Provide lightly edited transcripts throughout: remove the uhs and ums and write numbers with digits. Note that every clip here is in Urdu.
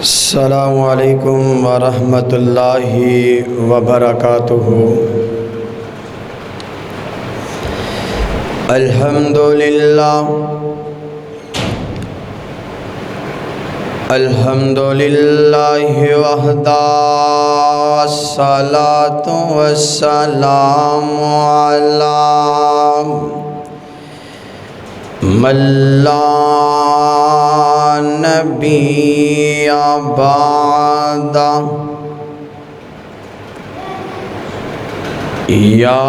السلام علیکم ورحمۃ اللہ وبرکاتہ۔ الحمد للہ وحدہ، الصلاۃ والسلام علی من لا نبی بعد۔ یا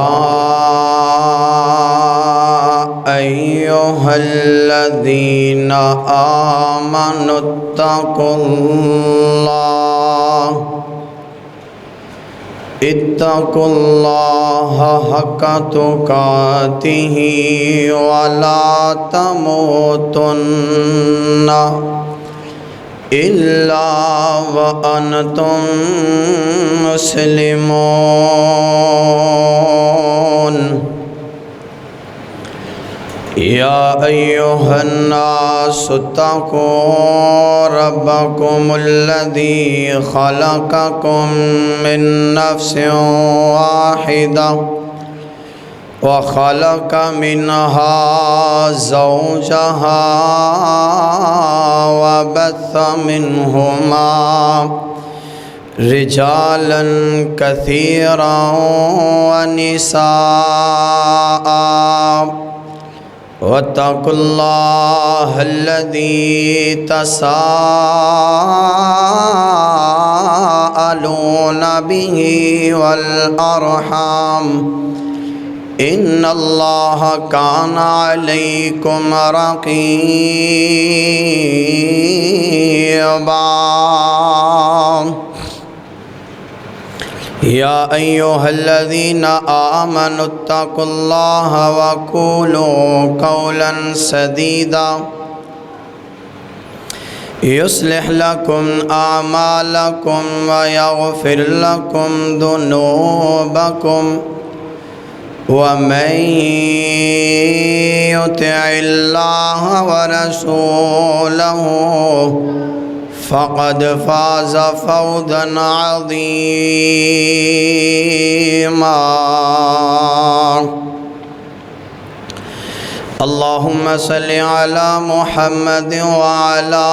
ایھا الذین آمنوا اتقوا اللہ حق تقاتہ ولا تموتن الا وانتم مسلمون۔ یا ایھا الناس اتقوا ربکم الذی خلقکم من نفس واحدہ وخلق منها زوجها وبث منهما رجالا كثيرا ونساء واتقوا اللہ الذی تساءلون به والارحام ان اللہ کان علیکم رقیبا۔ یا ایھا الذین آمنوا اتقوا اللہ وقولوا قولا سدیدا یصلح لکم اعمالکم ویغفر لکم ذنوبکم ومن یطع اللہ ورسولہ فقد فاز فوزا عظیما۔ اللہم صل علی محمد وعلی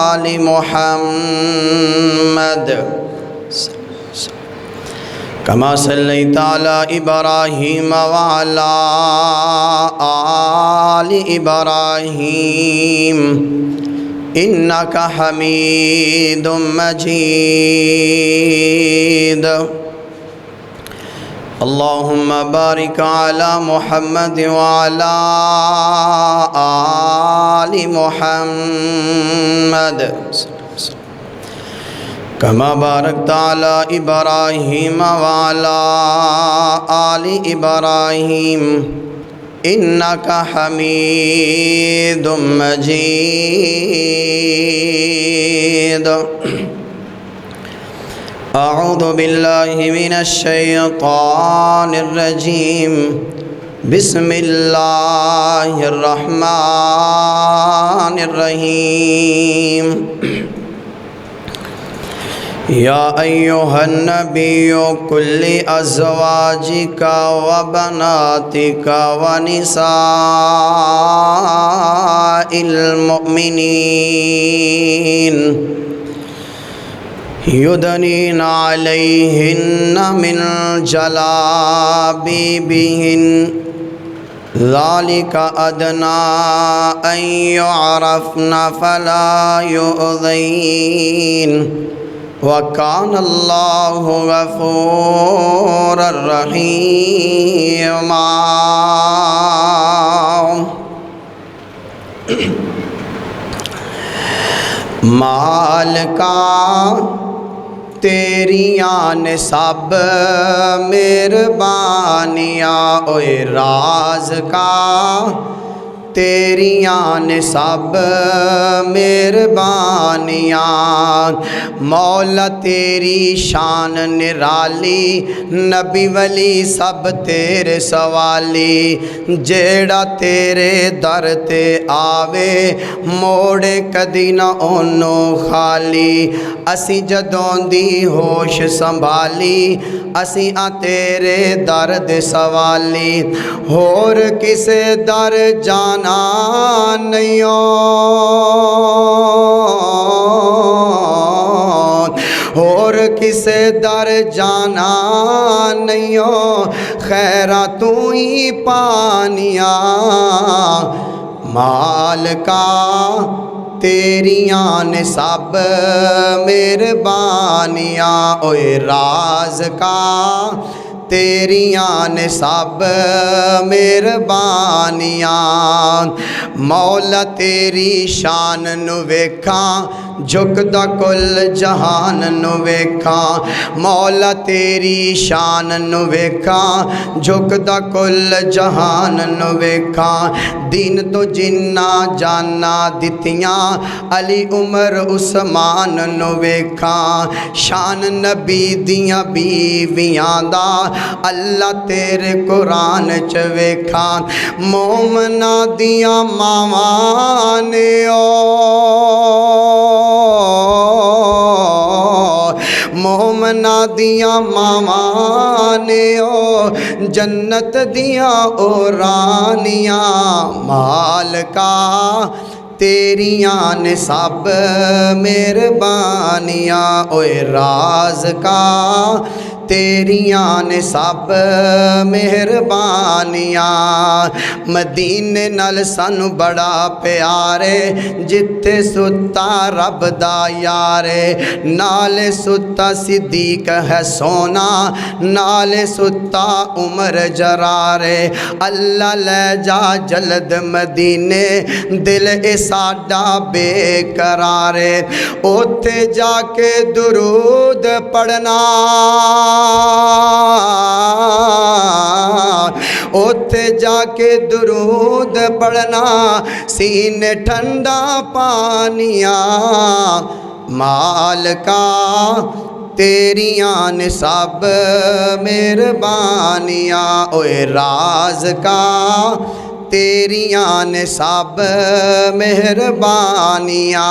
آل محمد کما صلیت علی ابراہیم وعلی آل ابراہیم انک حمید مجید۔ اللہم بارک علی محمد وعلی آل محمد کما بارکت علی ابراہیم وعلی آل ابراہیم انک حمید مجید۔ اعوذ باللہ من الشیطان الرجیم، بسم اللہ الرحمن الرحیم۔ یا ایھا النبی قل لازواجک وبناتک ونساء المؤمنین یدنین علیہن من جلابیبہن ذالک ادنیٰ ان یعرفن فلا یؤذین وَكَانَ اللَّهُ غَفُورًا رَحِيمًا۔ مال کا تیریاں نے سب مہربانیاں، اوے راز کا تیریاں نے سب مہربانیاں، مولا تیری شان نرالی، نبی ولی سب تیرے سوالی، جیڑا تیرے در تے آوے موڑے کدی نہ اونوں خالی، اسی جدوں دی ہوش سنبھالی اسی تیرے در دے سوالی، ہور کسے در جانا نہیں اور کسے در جانا نہیں، خیرہ تو ہی پانیاں مالکا تیریاں نے سب مہربانیاں، اوے راز کا تیریاں نے سب مہربانیاں، مولا تیری شان نو ویکھاں جھکدا کل جہان نو ویکھاں، مولا تیری شان نو ویکھاں جھکدا کل جہان نو ویکھاں، دین تو جنہ جانا دتیاں علی عمر عثمان نو ویکھاں، شان نبی دیاں بیویاں دا اللہ تیرے قرآن چ ویکھاں، مومنا دیاں ماواں نے مومنا دیاں ماواں نے جنت دیاں او رانیاں، مالکا تیریاں نے سب مہربانیاں، اوے راز کا تیریاں نے سب مہربانیاں، مدینے نال سانو بڑا پیارے جتے ستا رب دا یارے، نالے ستا صدیق ہے سونا نالے ستا عمر جرارے، اللہ لے جا جلد مدینے دل اے ساڈا بے قرارے، اوتھے جا کے درود پڑھنا اوتھے جا کے درود پڑھنا سینے ٹھنڈا پانیاں، مالکا تیریاں نے سب مہربانیاں، اوے راز کا تیریاں نے سب مہربانیاں۔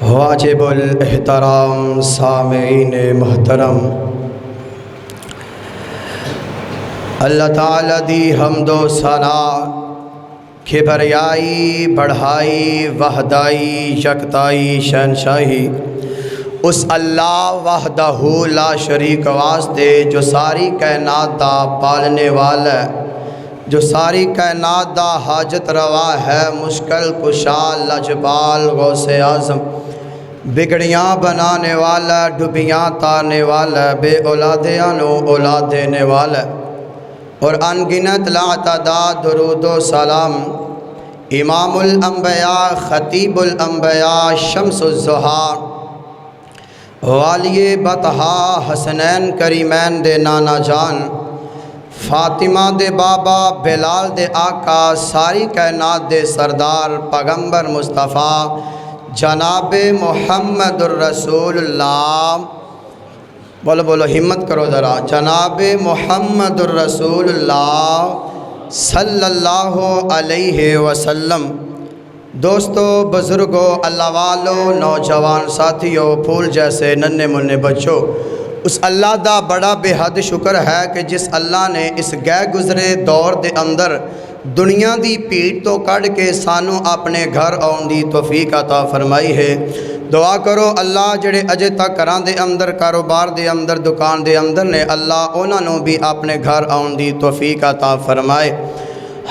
واجب الاحترام سامعین محترم، اللہ تعالیٰ دی حمد و ثنا، کبریائی بڑھائی وحدائی یکتائی شہنشاہی اس اللہ وحدہ لا شریک واسطے جو ساری کائنات دا پالنے والا ہے، جو ساری کائنات دا حاجت روا ہے، مشکل کشا لجبال غوث اعظم، بگڑیاں بنانے والا ڈوبیاں تارنے والا، بے اولادیاں نو اولاد دینے والا، اور انگنت لا تعداد درود و سلام امام الانبیاء خطیب الانبیاء شمس الضحیٰ والی بطحا حسنین کریمین دے نانا جان، فاطمہ دے بابا بلال دے آقا، ساری کائنات دے سردار پیغمبر مصطفیٰ جناب محمد الرسول اللہ، بولو بولو ہمت کرو ذرا، جناب محمد الرسول اللہ صلی اللہ علیہ وسلم۔ دوستو، بزرگوں، اللہ والوں، نوجوان ساتھیوں، پھول جیسے ننھے منھے بچوں، اس اللہ دا بڑا بے حد شکر ہے کہ جس اللہ نے اس گئے گزرے دور دے اندر دنیا دی پیٹ تو کڑ کے سانو اپنے گھر آن دی توفیق عطا فرمائی ہے۔ دعا کرو اللہ جڑے اجے تک گھراں دے اندر، کاروبار دے اندر، دکان دے اندر نے، اللہ انہاں نو بھی اپنے گھر آن دی توفیق عطا فرمائے۔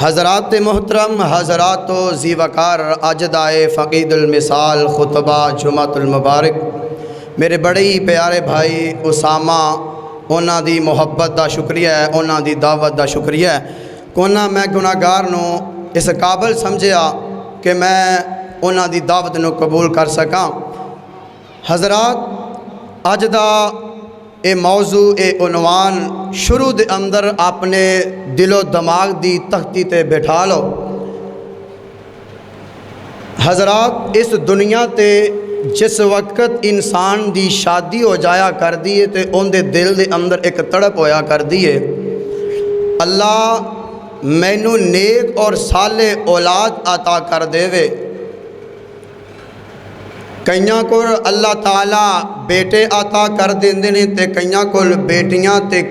حضرات محترم، حضرات و ذی وقار، اج دا فقید المثال خطبہ جمعۃ المبارک میرے بڑے ہی پیارے بھائی اسامہ، انہاں دی محبت دا شکریہ ہے، انہاں دی دعوت دا شکریہ ہے کہ انہاں میں گناہگار نو اس قابل سمجھیا کہ میں انہاں دی دعوت نو قبول کر سکاں۔ حضرات، اج دا اے موضوع اے عنوان شروع دے اندر اپنے دل و دماغ دی تختی تے بٹھا لو۔ حضرات، اس دنیا تے جس وقت انسان دی شادی ہو جایا کر دیے تے ان دے دل دے اندر ایک تڑپ ہویا کر دیے، اللہ مینوں نیک اور صالح اولاد عطا کر دے وے۔ کئیاں کو اللہ تعالیٰ بیٹے عطا کر دیندے نے تے کئیاں کو بیٹیاں تے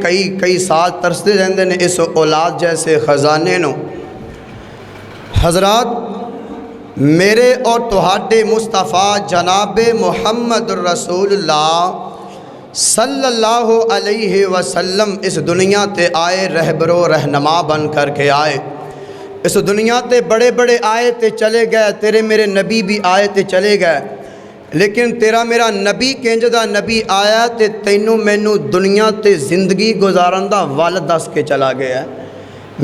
کئی سال ترستے رہندے نے اس اولاد جیسے خزانے نو۔ حضرات، میرے اور تہاڈے مصطفیٰ جناب محمد رسول اللہ صلی اللہ علیہ وسلم اس دنیا تے آئے، رہبر و رہنما بن کر کے آئے۔ اس دنیا تے بڑے بڑے آئے تے چلے گئے، تیرے میرے نبی بھی آئے تے چلے گئے، لیکن تیرا میرا نبی کنج دا نبی آیا تے تینوں مینوں دنیا تے زندگی گزارن دا ول دس کے چلا گیا ہے۔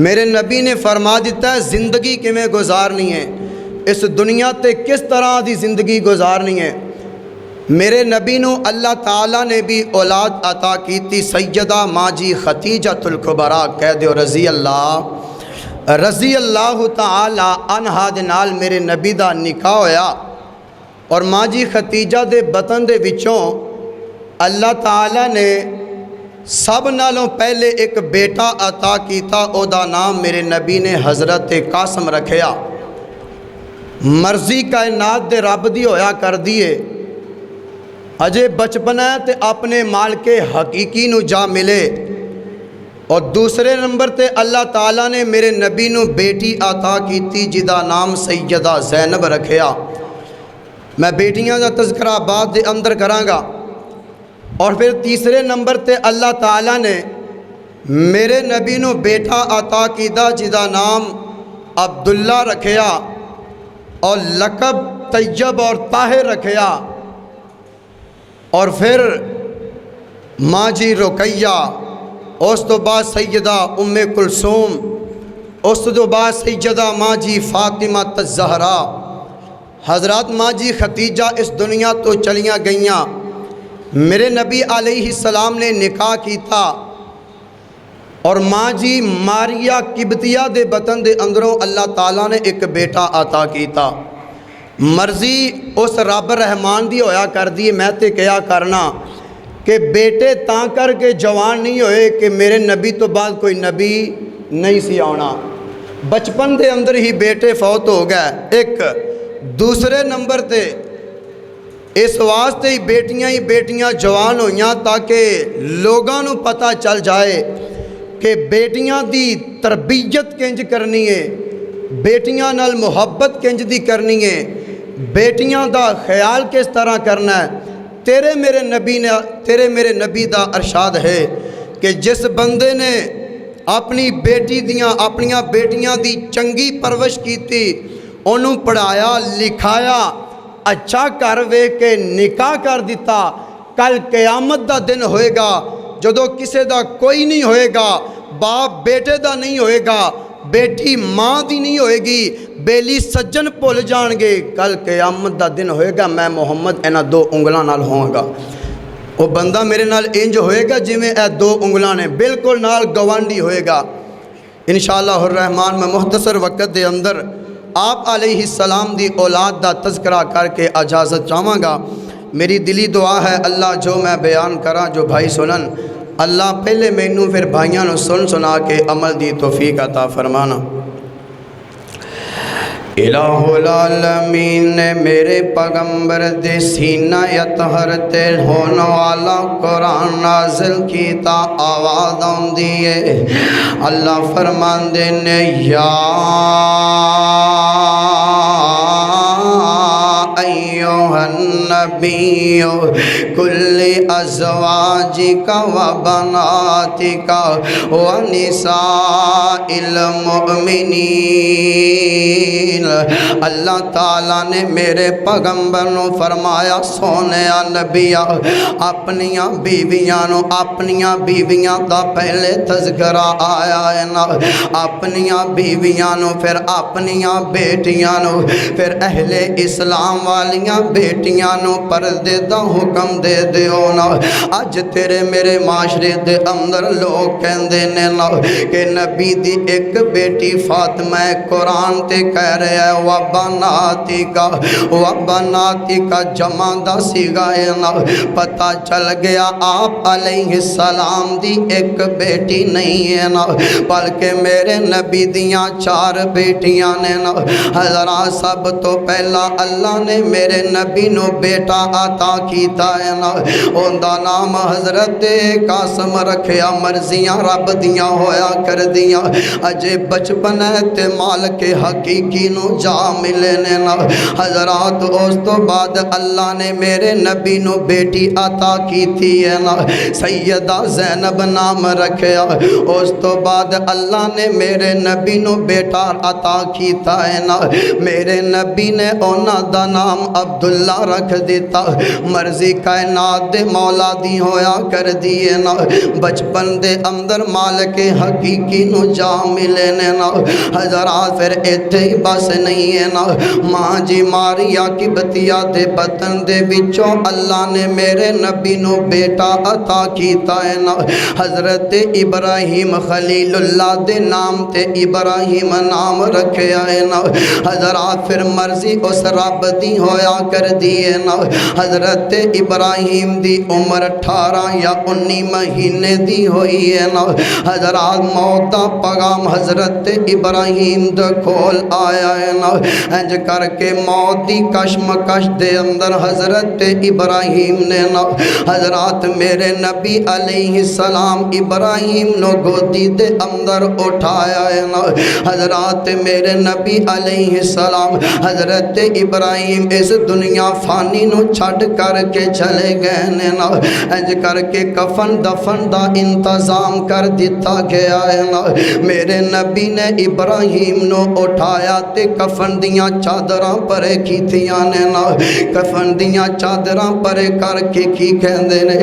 میرے نبی نے فرما دیتا ہے زندگی کیویں گزارنی ہے، اس دنیا تے کس طرح دی زندگی گزارنی ہے۔ میرے نبی نو اللہ تعالیٰ نے بھی اولاد عطا کیتی، سیدہ ماں جی خدیجۃ الکبریٰ کہہ دیو رضی اللہ تعالی عنہا دے نال میرے نبی دا نکاح ہویا، اور ماں جی خدیجہ دے بطن دے وچوں اللہ تعالیٰ نے سب نالوں پہلے ایک بیٹا عطا کیتا، او دا نام میرے نبی نے حضرت قاسم رکھیا۔ مرضی کائنات دے رب دی ہویا کر دیے، اجے بچپن ہے تے اپنے مالک حقیقی نو جا ملے۔ اور دوسرے نمبر تے اللہ تعالیٰ نے میرے نبی نو بیٹی عطا کیتی جدا نام سیدہ زینب رکھیا۔ میں بیٹیاں دا تذکرہ بعد دے اندر کراں گا۔ اور پھر تیسرے نمبر تے اللہ تعالیٰ نے میرے نبی نو بیٹا عطا کیتا جدا نام عبداللہ رکھیا، اور لقب طیب اور طاہر رکھیا۔ اور پھر ماں جی رقیہ، اس تو بعد سیدہ ام کلثوم، اس تو بعد سیدہ ماں جی فاطمہ الزہرا۔ حضرات، ماں جی خدیجہ اس دنیا تو چلیاں گئیاں، میرے نبی علیہ السلام نے نکاح کیتا، اور ماں جی ماریہ قبطیہ دے بطن دے اندروں اللہ تعالیٰ نے ایک بیٹا عطا کیتا۔ مرضی اس رب رحمان دی ہویا کر دی، میں تے کیا کرنا کہ بیٹے تاں کر کے جوان نہیں ہوئے کہ میرے نبی تو بعد کوئی نبی نہیں سی آنا، بچپن دے اندر ہی بیٹے فوت ہو گئے۔ ایک دوسرے نمبر تے اس واسطے ہی بیٹیاں جوان ہویاں تاکہ لوگاں نو پتہ چل جائے کہ بیٹیاں دی تربیت کنج کرنی ہے، بیٹیاں نال محبت کنج دی کرنی ہے، بیٹیاں دا خیال کس طرح کرنا ہے۔ تیرے میرے نبی دا ارشاد ہے کہ جس بندے نے اپنی اپنیاں بیٹیاں دی چنگی پرورش کیتی، انہوں پڑھایا لکھایا، اچھا کر وے کے نکاح کر دیتا، کل قیامت دا دن ہوئے گا جدو کسے دا کوئی نہیں ہوئے گا، باپ بیٹے دا نہیں ہوئے گا، بیٹی ماں دی نہیں ہوئے گی، بیلی سجن بھول جان گے، کل قیامت دا دن ہوئے گا، میں محمد اینا دو انگلاں نال ہوں گا۔ وہ بندہ میرے نال انج ہوئے گا جی میں اے دو انگلاں نے بالکل نال گوانڈی ہوئے گا انشاءاللہ الرحمن۔ میں مختصر وقت دے اندر آپ علیہ السلام دی اولاد دا تذکرہ کر کے اجازت چاہواں گا۔ میری دلی دعا ہے اللہ جو میں بیان کراں جو بھائی سنن، اللہ پہلے مینوں پھر بھائیاں نو سنا کے عمل دی توفیق عطا فرمانا۔ الہ العالمین نے میرے پیغمبر دے سینہ اطہر تے ہون والا قرآن نازل کیتا، آواز آندی ہے اللہ فرماندے نے یا ایوہ النبی کل ازواجک و بناتک و نساء المؤمنین اللہ تعالیٰ نے میرے پیغمبر نو فرمایا سونیا نبیا اپنیاں بیویاں دا پہلے تذکرہ آیا ہے نا، اپنیاں بیویاں نو پھر اپنیاں بیٹیاں نو پھر اہل اسلام والیاں بیٹیاں نو پردے دا حکم دے دیو نا۔ اج تیرے میرے معاشرے دے اندر لوگ کہندے نے نا کہ نبی دی ایک بیٹی فاطمہ قرآن تے کہہ رہے ہے وَبَنَاتِكَ جمع دا سیگا ہے نا، پتہ چل گیا آپ علیہ السلام دی ایک بیٹی نہیں ہے نا بلکہ میرے نبی دیاں 4 بیٹیاں نے نا۔ حضرات سب تو پہلا اللہ نے میرے نبی نو بیٹا عطا کیتا ہے نا، ان دا نام حضرت قاسم رکھیا، مرضیاں رب دیاں ہویا کر دیاں، اجے بچپن ہے تے مالک حقیقی نو جا ملے نے نا۔ حضرات اس تو بعد اللہ نے میرے نبی نو بیٹی عطا کیتی ہے نا، سیدہ زینب نام رکھیا۔ اس تو بعد اللہ نے میرے نبی نو بیٹا عطا کیتا ہے نا، میرے نبی نے اونا دا نام عبداللہ رکھ دیتا، مرضی کائنات دے مولا دی ہویا کر دیے نا۔ بچپن دے اندر مالک حقیقی نو جا ملے نے نا۔ حضرات پھر ایتھے ہی بس نہیں ہے نا، ماں جی ماریا کی بتیا دے بطن دے وچوں اللہ نے میرے نبی نو بیٹا عطا کیتا ہے نا، حضرت ابراہیم خلیل اللہ دے نام تے ابراہیم نام رکھیا ہے نا۔ حضرات پھر مرضی اس رب دی ہویا کر دیے نا۔ حضرت ابراہیم دی عمر 18 یا 19 مہینے دی ہوئی ہے نا۔ حضرات موت دا پیغام حضرت ابراہیم دے کول آیا ہے نا، انج کر کے موت دی کشمکش دے اندر حضرت ابراہیم نے نا حضرات میرے نبی علیہ السلام ابراہیم نو گودی دے اندر اٹھایا ہے نا۔ حضرات میرے نبی علیہ السلام حضرت ابراہیم اس دنیا فانی نو چھڑ کر کے چلے گئے نے نا، انج کر کے کفن دفن دا انتظام کر دیتا گیا ہے نا۔ میرے نبی نے ابراہیم نو اٹھایا تے کفن دیاں چادراں پرے کیتیاں نے نا، کفن دیاں چادراں پرے کر کے کی کہندے نے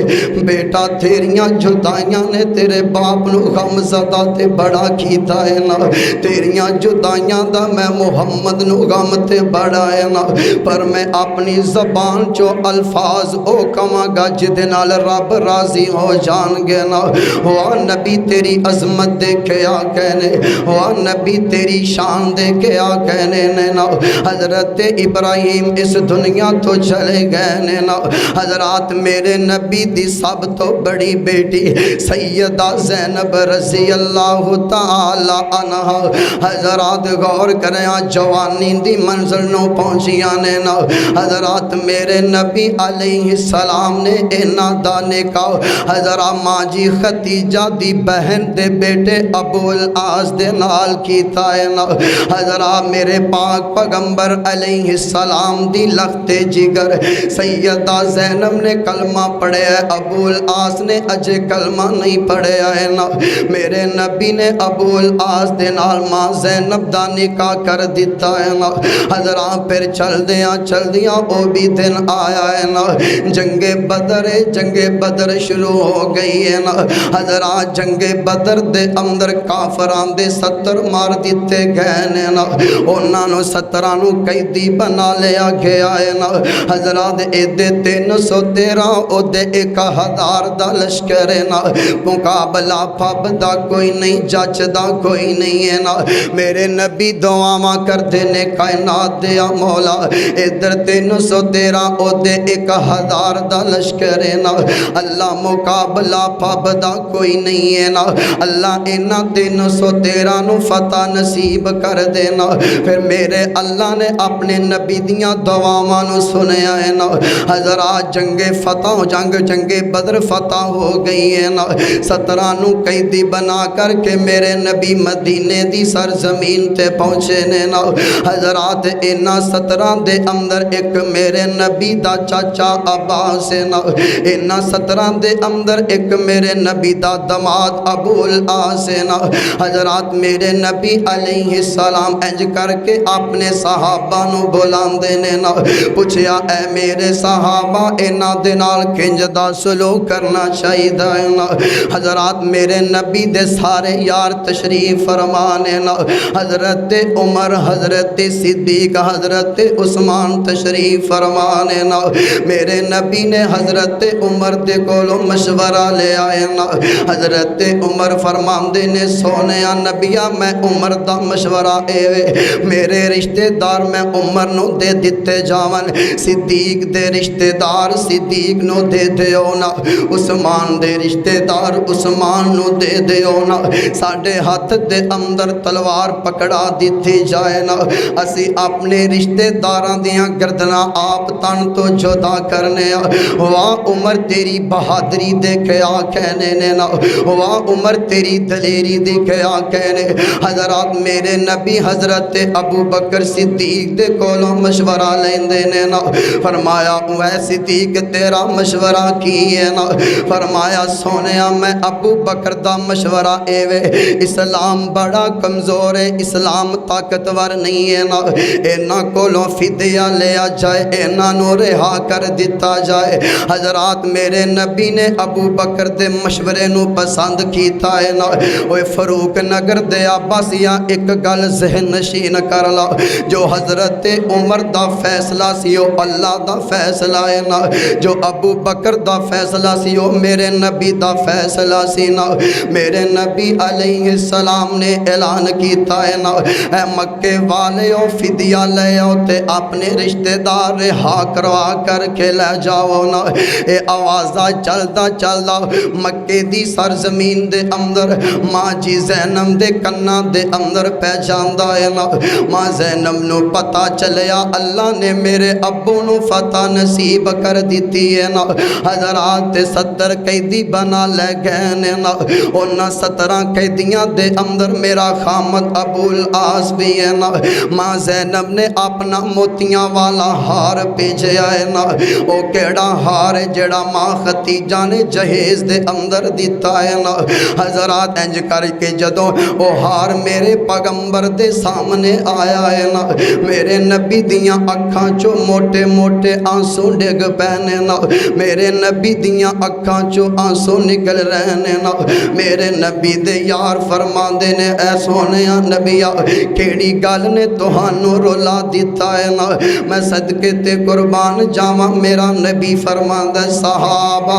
بیٹا تیریاں جدائیاں نے تیرے باپ نو غم زدہ تے بڑا کیتا ہے نا، تیریاں جدائیاں دا میں محمد نو غم تے بڑا ہے نا، پر میں اپنی زبان چو الفاظ او کما گا جدے نال رب راضی ہو جان گے نا۔ ہوا نبی تیری عظمت دے کیا کہنے، ہوا نبی تیری شان دے کیا کہنے نے نا۔ حضرت ابراہیم اس دنیا تو چلے گئے نے نا۔ حضرات میرے نبی دی سب تو بڑی بیٹی سیدہ زینب رضی اللہ تعالی عنہ، حضرات غور کریں جوانی دی منزل نو پہنچیاں نے نا۔ حضرات میرے نبی علیہ السلام نے اینا دا نکاح حضرات ماں جی ختیجہ دی بہن دے بیٹے ابو العاص دے نال کیتا ہے نا۔ حضرات میرے پاک پیغمبر علیہ السلام دی لخت جگر سیدہ زینب نے کلمہ پڑھے ہے، ابو العاص نے اجے کلمہ نہیں پڑھے ہے نا۔ میرے نبی نے ابو العاص دے نال ماں زینب دا نکاح کر دیتا ہے نا۔ حضرات پھر چل دیاں او بھی دن آیا ہے نا، جنگ بدر شروع ہو گئی ہے نا۔ حضرات جنگ بدر دے اندر کافران دے 70 مار دیتے گئے نے نا، انہاں نو 17 نو قیدی بنا لیا گیا ہے نا۔ حضرات ایدے 313 او دے 1000 دا لشکر ہے نا، مقابلہ پھب دا کوئی نہیں، جچ دا کوئی نہیں ہے نا۔ میرے نبی دعاواں کر دینے کائنات دیا مولا، ادھر 313 او دے 1000 دا لشکر ہے نا، اللہ مقابلہ پھب دا کوئی نہیں ہے نا۔ اللہ انہاں 313 نو فتح نصیب کر دینا۔ پھر میرے اللہ نے اپنے نبی دیاں دعاواں نو سنیا ہے نا۔ حضرات جنگ بدر فتح ہو گئی ہے نا۔ 17 نو قیدی بنا کر کے میرے نبی مدینے دی سرزمین تے پہنچے نے نا۔ حضرات انہاں 17 دے اندر ایک میرے نبی دا چاچا عباس ہے نا، انہاں 17 دے اندر ایک میرے نبی دا دماد ابو العاص ہے نا۔ حضرات میرے نبی علیہ السلام انج کر کے اپنے صحابہ نو بلاندے نے نا پوچھیا اے میرے صحابہ انہاں دے نال کنج دا سلوک کرنا چاہیدا ہے نا حضرات میرے نبی دے سارے یار تشریف فرمانے نا حضرت عمر حضرت صدیق حضرت عثمان تشریف فرمانے نا میرے نبی نے حضرت عمر دے کولوں مشورہ لے آئے نا حضرت عمر فرماندے نے سونیا نبیا میں عمر دا مشورہ اے وے میرے رشتہ دار میں عمر نو دے دیتے جاون صدیق دے رشتہ دار صدیق نو دے دیو نا عثمان دے رشتہ دار عثمان نو دے دیو نا ساڈے ہاتھ دے اندر تلوار پکڑا دیتی جائے نا اسی اپنے رشتہ داراں دیاں گردناں آپ تن تو جدا کرنے واہ عمر تیری بہادری دیکھے آ کہنے نے نا واہ عمر تیری دلیری دیکھے آ کہنے حضرات میرے نبی حضرت ابو بکر صدیق دے کولوں مشورہ لیندے نے نا فرمایا اے صدیق تیرا مشورہ کی ہے نا فرمایا سونیا میں ابو بکر دا مشورہ اے وے اسلام بڑا کمزور ہے اسلام طاقتور نہیں ہے نا اینا کولوں فدیہ لیا جائے اینا نو رہا کر دیتا جائے حضرات میرے نبی نے ابو بکر دے مشورے نو پسند کیتا ہے نا اوے فاروق نگر دے عباسیاں ایک گل ذہن نشین کر لا جو حضرت عمر دا فیصلہ سیو اللہ دا فیصلہ ہے نا جو ابو بکر دا فیصلہ سیو میرے نبی دا فیصلہ سی نا میرے نبی علیہ السلام نے اعلان کیتا ہے نا اے مکے والیوں فدیہ لے آؤ تے اپنے رشتہ دار رہا کروا کر کے لے جاؤ نا اے آوازہ چلدا چلدا مکے دی سرزمین دے اندر ماں جی زینب دے کناں دے اندر پہ جاندا ہے نا ماں زینب نو پتہ چلیا اللہ نے میرے ابو نو فتح نصیب کر دیتی ہے نا حضرات 70 قیدی بنا لے گئے نے نا انہاں 17 قیدیاں دے اندر میرا خامد ابو العاص بھی ہے نا ماں زینب نے اپنا موتیاں والا ہار بھیجیا ہے نا او کیڑا ہار جڑا ماں ختیجہ نے جہیز دے اندر دیتا ہے نا حضرات انج کر کے جدوں او ہار میرے پیغمبر دے سامنے آیا ہے نا میرے نبی دیاں اکھاں چو موٹے موٹے آنسو ڈگ پہنے نا میرے نبی دیاں اکھاں چو آنسو نکل رہنے نا میرے نبی دے یار فرما دے نے اے سونیا نبیا کیڑی گل نے تہانوں رولا دیتا ہے نا میں صدقے تے قربان جاواں میرا نبی فرما دے صحابہ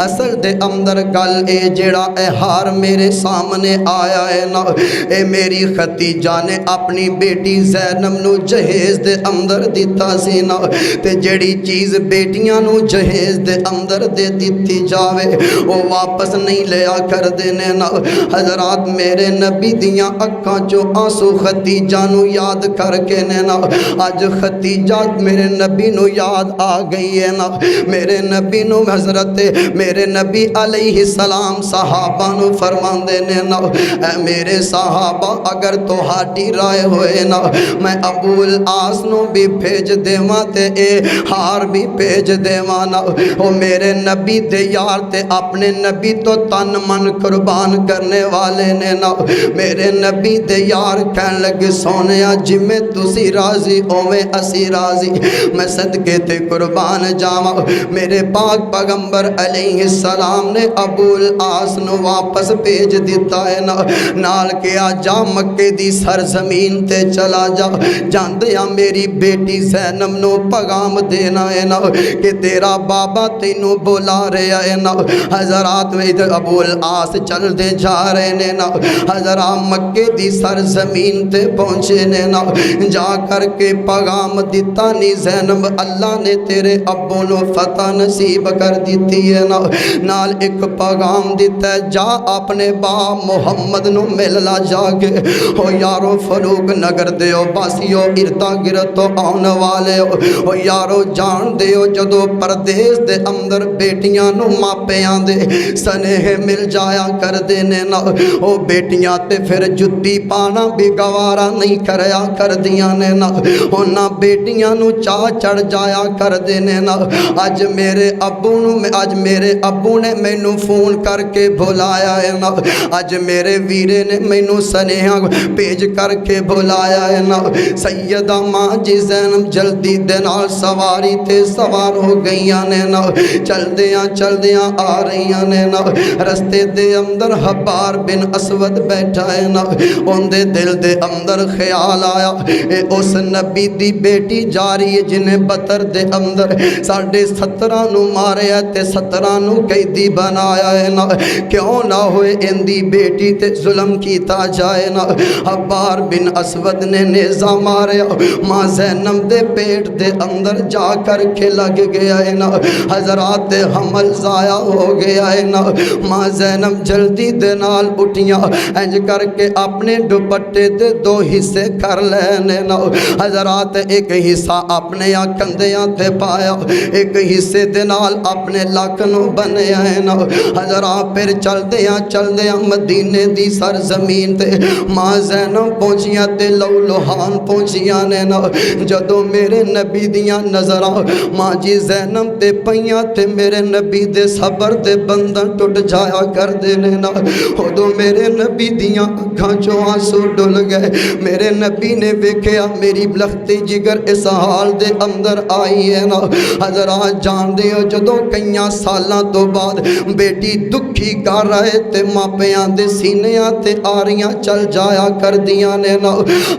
اصل دے اندر گل اے جڑا اے ہار میرے سامنے آیا ہے نا اے میری ختیجہ نے اپنی بیٹی زینب نو جہیز دے اندر دیتا سی نا تے جڑی چیز بیٹیاں نو جہیز دے اندر دے دیتی جاوے وہ واپس نہیں لیا کر دینے نا حضرات میرے نبی دیاں اکھاں جو آنسو ختیجہ نو یاد کر کے نے نا آج ختیجہ میرے نبی نو یاد آ گئی ہے نا میرے نبی نو حضرت میرے نبی علیہ السلام صحابہ نو فرمان دینے نا اے میرے صحابہ اگر تو ہاٹی رائے ہوئے نا میں ابو العاص نو بھی بھیج دیواں تے اے ہار بھی بھیج دیواں نا او میرے نبی دے یار تے اپنے نبی تو تن من قربان کرنے والے نے نا میرے نبی دے یار کہن لگے سونیا جمیں تسی راضی اویں اسی راضی میں صدقے تے قربان جاواں میرے پاک پیغمبر علیہ السلام نے ابو العاص نو واپس بھیج دیتا ہے نا نال کیا جا مکے دی سرزمین تے چلا جا جاندیاں میری بیٹی زینب نو پیغام دینا ہے نا کہ تیرا بابا تینو بلا رہا ہے نا حضرات میں ادھر ابو العاص چل دے جا رہے نے نا حضرات مکے دی سرزمین تے پہنچے نے نا جا کر کے پیغام دیتا نی زینب اللہ نے تیرے ابو نو فتح نصیب کر دیتی ہے نا نال ایک پیغام دیتا ہے جا اپنے باپ محمد نو مل لا جا کے ہو یارو فاروق نگر دیو باسیو اردا گرتو آن والے ہو یارو جان دیو جدو پردیس دے اندر بیٹیاں نو ماپیاں دے سنہ مل جایا کر دینے نا او بیٹیاں تے پھر جتی پانا بھی گوارا نہیں کریا کر دیا نے نا ہونا بیٹیاں نو چاہ چڑھ جایا کر دینے نا آج میرے ابو نے مینو فون کر کے بھولایا ہے نا آج میرے ویرے نے مینو سنیہاں بھیج کر کے بھلایا ہے نا سیدہ ماں جی زینب جلدی دے نال سواری تے سوار ہو گئیاں نے نا چلدیاں آ رہیاں نے نا رستے دے اندر حبار بن اسود بیٹھا ہے نا ان دے دل دے اندر خیال آیا اے اس نبی دی بیٹی جا رہی ہے جنہیں بطر دے اندر 17.5 نو ماریا تے 17 نو قیدی بنایا ہے نا کیوں نہ ہوئے ان دی بیٹی تے ظلم کیتا جائے نا حبار بن اسود نے نیزہ ماریا ماں زینب دے پیٹ دے اندر جا کر کے لگ گیا ہے نا حضرات حمل ضائع ہو گیا ہے نا ماں زینب جلدی دے نال اٹھیاں انج کر کے اپنے دوپٹے دے 2 حصے کر لینے نا حضرات ایک حصہ اپنے کندھیاں تے پایا ایک حصے دے نال اپنے لک نو بنیا ہے نا حضرات پھر چلدیاں مدینے دی سرزمین تے ماں زینب پہنچیاں تے لہان پہنچیاں نے نا جدوں میرے نبی دیاں نظراں ماں جی زینب تے پئیاں تے میرے نبی دے صبر دے بندھن ٹوٹ جایا کر دینے نا ادو میرے نبی دیاں اکھاں چوں آنسو ڈل گئے میرے نبی نے ویکھیا میری لختی جگر اس حال دے اندر آئی ہے نا حضرات جان دے ہو جدوں کئیاں سالاں تو بعد بیٹی دکھی کر رہے تے ماپیاں دے سینیاں تے آریاں چل جایا کر دیاں نے نا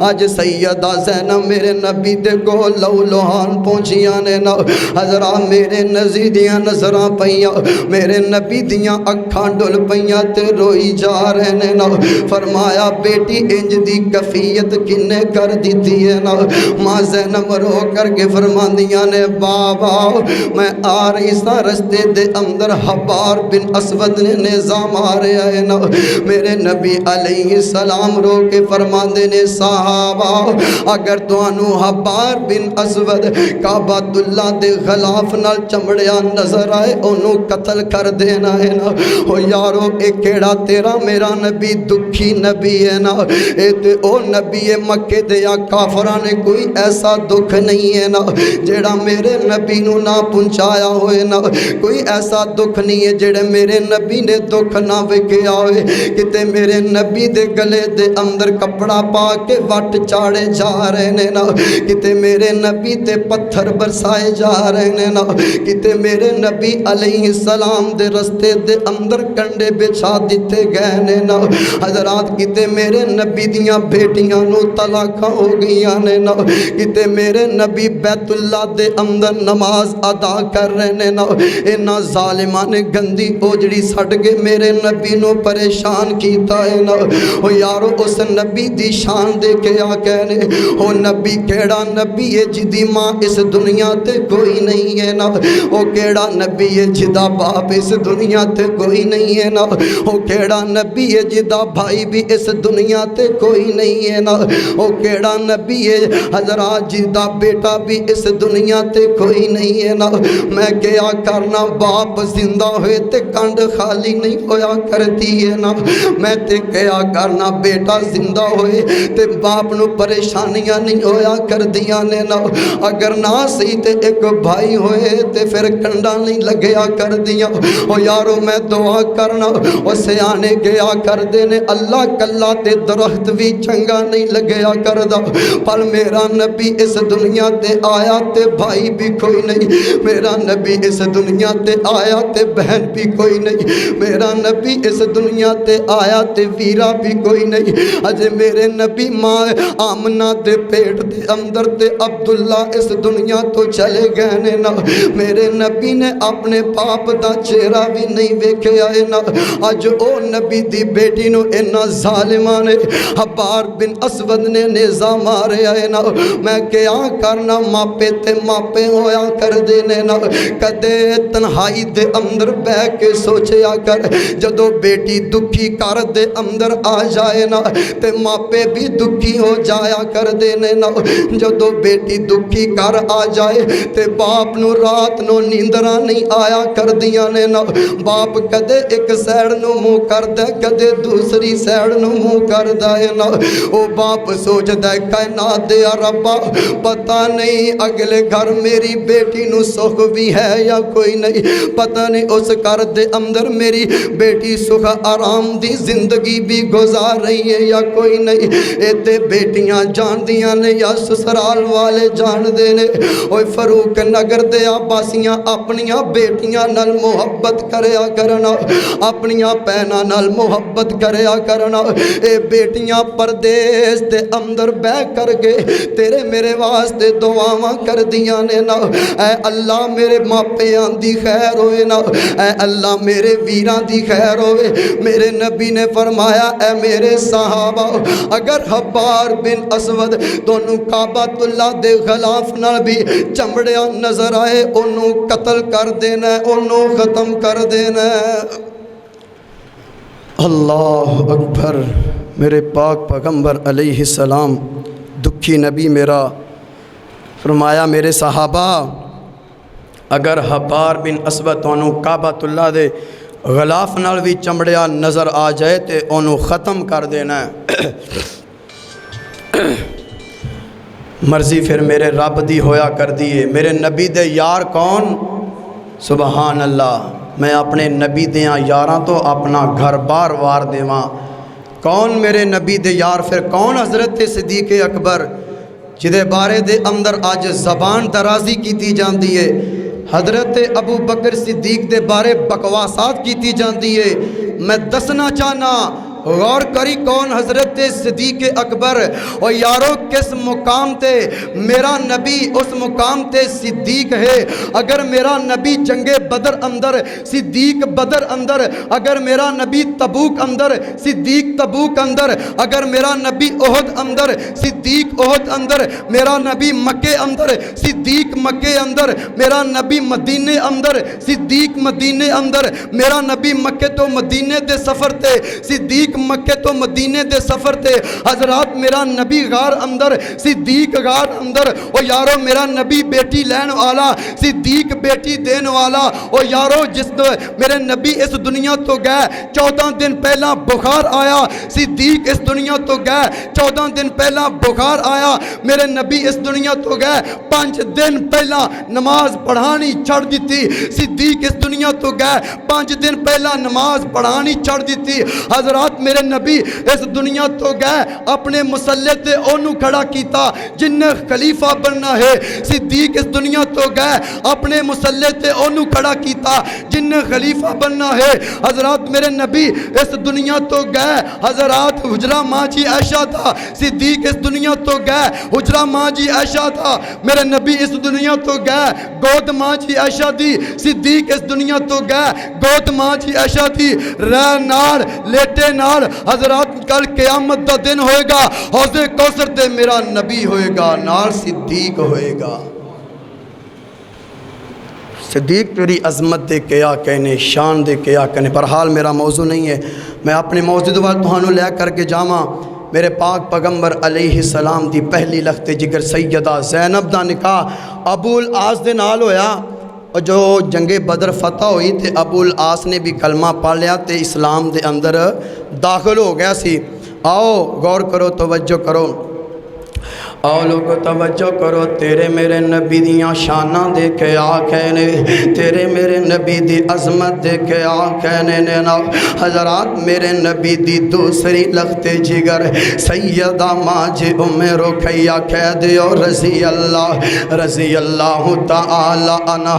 اج سیدہ زینب میرے نبی دے کو لہان پہنچیاں نے نا حضرات میرے نزی دیاں نظراں پئیاں میرے نبی دیاں اکھاں ڈل پئیاں تے روئی جا رہے نے نا فرمایا بیٹی انج دی کفیت کنے کر دیتی ہے نا ماں زینب رو کر کے فرماندیاں نے بابا میں آ رہی سا رستے دے اندر حبار بن اسود نے نیزہ ماریا ہے نا میرے نبی علیہ السلام رو کے فرماندے نے صحابہ اگر توانو حبار بن اسود کعبۃ اللہ دے غلاف نال چمڑیا نظر آئے انہوں قتل کر دینا ہے نا او یارو اے کیڑا تیرا میرا نبی دکھی نبی ہے نا اے تے او نبی مکے دے یا کافران نے کوئی ایسا دکھ نہیں ہے نا جیڑا میرے نبی نو نہ پہنچایا ہوئے نا کوئی ایسا دکھ نہیں ہے جیڑے میرے نبی نے دکھ نہ وکھیا ہوئے کتے میرے نبی دے گلے دے اندر کپڑا پا کے وٹ چاڑے جا رہے نے نا کتے میرے نبی تے پتھر برسائے جا رہے نے نا کتے میرے نبی علیہ السلام دے رستے دے اندر کنڈے بچھا دیتے گئے نے نا حضرات کتے میرے نبی دیاں بیٹیاں نو طلاقاں ہو گئیاں نے نا کتے میرے نبی بیت اللہ دے اندر نماز ادا کر رہے نے نا اینا ظالمان نے گندی اوجڑی سٹ کے میرے نبی نو پریشان کیتا ہے نا او یارو اس نبی دی شان دے کے آ کہنے او نبی کیڑا نبی ہے جدی ماں اس دنیا تے کوئی نہیں ہے نا او کیڑا نبی ہے جدا باپ اس دنیا تے کوئی نہیں ہے نا او کیڑا نبی ہے جدا بھائی بھی اس دنیا تے کوئی نہیں ہے نا او کیڑا نبی ہے حضرات جدا بیٹا بھی اس دنیا تے کوئی نہیں ہے نا میں کیا کرنا باپ زندہ ہوئے تے کنڈ خالی نہیں ہویا کرتی ہے نا میں تے کیا کرنا بیٹا زندہ ہوئے تے باپ نو پریشانیاں نہیں ہویا کر دیا نے نا اگر نہ سی تے ایک بھائی ہوئے تے پھر کنڈا نہیں لگیا کر دیا او یارو میں دعا کرنا او سیانے گیا کر دینے اللہ کلا تے درخت بھی چنگا نہیں لگیا کر دا پر میرا نبی اس دنیا تے آیا تے بھائی بھی کوئی نہیں میرا نبی اس دنیا تے آیا تے بہن بھی کوئی نہیں میرا نبی اس دنیا تے آیا تے ویرا بھی کوئی نہیں اجے میرے نبی ماں آمنہ دے پیٹ دے اندر تے عبداللہ اس دنیا تو چلے گئے نے نا میرے نبی نے اپنے باپ دا چہرہ بھی نہیں ویکھے آئے نا اج او نبی دی بیٹی نو اینا ظالمان حبار بن اسود نے نیزہ مارے آئے نا میں کیا کرنا ماپے تے ماپے ہویا کر دینے نا کدے تنہائی دے اندر بہ کے سوچیا کر جدو بیٹی دکھی کر دے اندر آ جائے نا تے ماپے بھی دکھی ہو جایا کر دینے نا جدو بیٹی دکھی کر آ جائے تے باپ نو رات نو نیندرہ نہیں آیا کر دیا نے نا باپ کدے ایک سیڑ نو مو کر دے کدے دوسری سیڑ نو مو کر دائے نا او باپ سوچ دے کائنات دے ربا پتہ نہیں اگلے گھر میری بیٹی نو سخ بھی ہے یا کوئی نہیں پتہ نہیں اس گھر دے اندر میری بیٹی سخ آرام دی زندگی بھی گزار رہی ہے یا کوئی نہیں تے بیٹیاں جان دیاں نے یا سسرال والے جان دے نے اوے فاروق نگر دے عباسیاں اپنیاں بیٹیاں نال محبت کریا کرنا اپنیاں پہنا نال محبت کریا کرنا اے بیٹیاں پردیس دے اندر بہ کر کے تیرے میرے واسطے دعاواں کر دیاں نے نا اے اللہ میرے ماپیاں دی خیر ہوئے نا اے اللہ میرے ویران دی خیر ہوئے میرے نبی نے فرمایا اے میرے صحابہ اگر حبار بن اسود دونوں کعبۃ اللہ دے غلاف نال بھی چمڑیاں نظر آئے انہوں قتل کر دینا انہوں ختم کر دینا اللہ اکبر میرے پاک پیغمبر علیہ السلام دکھی نبی میرا فرمایا میرے صحابہ اگر حبار بن اسود انہوں کعبۃ اللہ دے غلاف نال بھی چمڑیا نظر آ جائے تے انہوں ختم کر دینا ہے مرضی پھر میرے رب دی ہویا کر دیئے میرے نبی دے یار کون سبحان اللہ میں اپنے نبی دیاں یاراں تو اپنا گھر بار وار دیواں کون میرے نبی دے یار پھر کون حضرت صدیق اکبر جدے بارے دے اندر آج زبان درازی کیتی جاندی ہے حضرت ابو بکر صدیق دے بارے بکواسات کیتی جاندی ہے میں دسنا چاہنا غور کری کون حضرت صدیق اکبر اور یارو کس مقام تے میرا نبی اس مقام تے صدیق ہے اگر میرا نبی جنگ بدر اندر صدیق بدر اندر اگر میرا نبی تبوک اندر صدیق تبوک اندر اگر میرا نبی احد اندر صدیق احد اندر میرا نبی مکے اندر صدیق مکے اندر میرا نبی مدینے اندر صدیق مدینے اندر میرا نبی مکے تو مدینے دے سفر تے صدیق مکے تو مدینے دے سفر تے حضرات میرا نبی غار اندر صدیق غار اندر او یارو میرا نبی بیٹی لین والا صدیق بیٹی دین والا او یارو جس میرے نبی اس دنیا تو گئے 14 دن پہلا بخار آیا صدیق اس دنیا تو گئے 14 دن پہلا بخار آیا میرے نبی اس دنیا تو گئے 5 دن پہلا نماز پڑھانی چھڑ دیتی صدیق اس دنیا تو گئے 5 دن پہلا نماز پڑھانی چھڑ دیتی حضرات میرے نبی اس دنیا تو گئے اپنے مسلح تے انہوں کھڑا کیتا جن نے خلیفہ بننا ہے صدیق اس دنیا تو گئے اپنے مسلح تے انہوں کھڑا کیتا جن نے خلیفہ بننا ہے حضرات میرے نبی اس دنیا تو گئے حضرات حجرہ ماں جی عائشہ تھا صدیق اس دنیا تو گئے حجرہ ماں جی عائشہ تھا میرے نبی اس دنیا تو گئے گود ماں جی عائشہ دی صدیق اس دنیا تو گئے گود ماں جی عائشہ دی رہ نار لیٹے نار حضرات کل قیامت دا دن ہوئے گا حوض کوثر تے میرا نبی ہوئے گا نار صدیق ہوئے گا صدیق تیری عظمت دے کیا کہنے شان دے کیا کہنے بہرحال میرا موضوع نہیں ہے میں اپنے موضوع وال تہانوں لے کر کے جاواں میرے پاک پیغمبر علیہ السلام دی پہلی لخت جگر سیدہ زینب دا نکاح ابو العاص دے نال ہویا اور جو جنگ بدر فتح ہوئی تے ابو العاص نے بھی کلمہ پڑھ لیا تے اسلام دے اندر داخل ہو گیا سی آؤ غور کرو توجہ کرو آؤ لوگ توجہ کرو تیرے میرے نبی دیاں شانہ دے کے آکھینے تیرے میرے نبی دی عظمت دے کے آکھینے نا حضرات میرے نبی دی دوسری لخت جگر سیدہ ماج ام رقیہ کہہ دیو رضی اللہ تعالی عنہ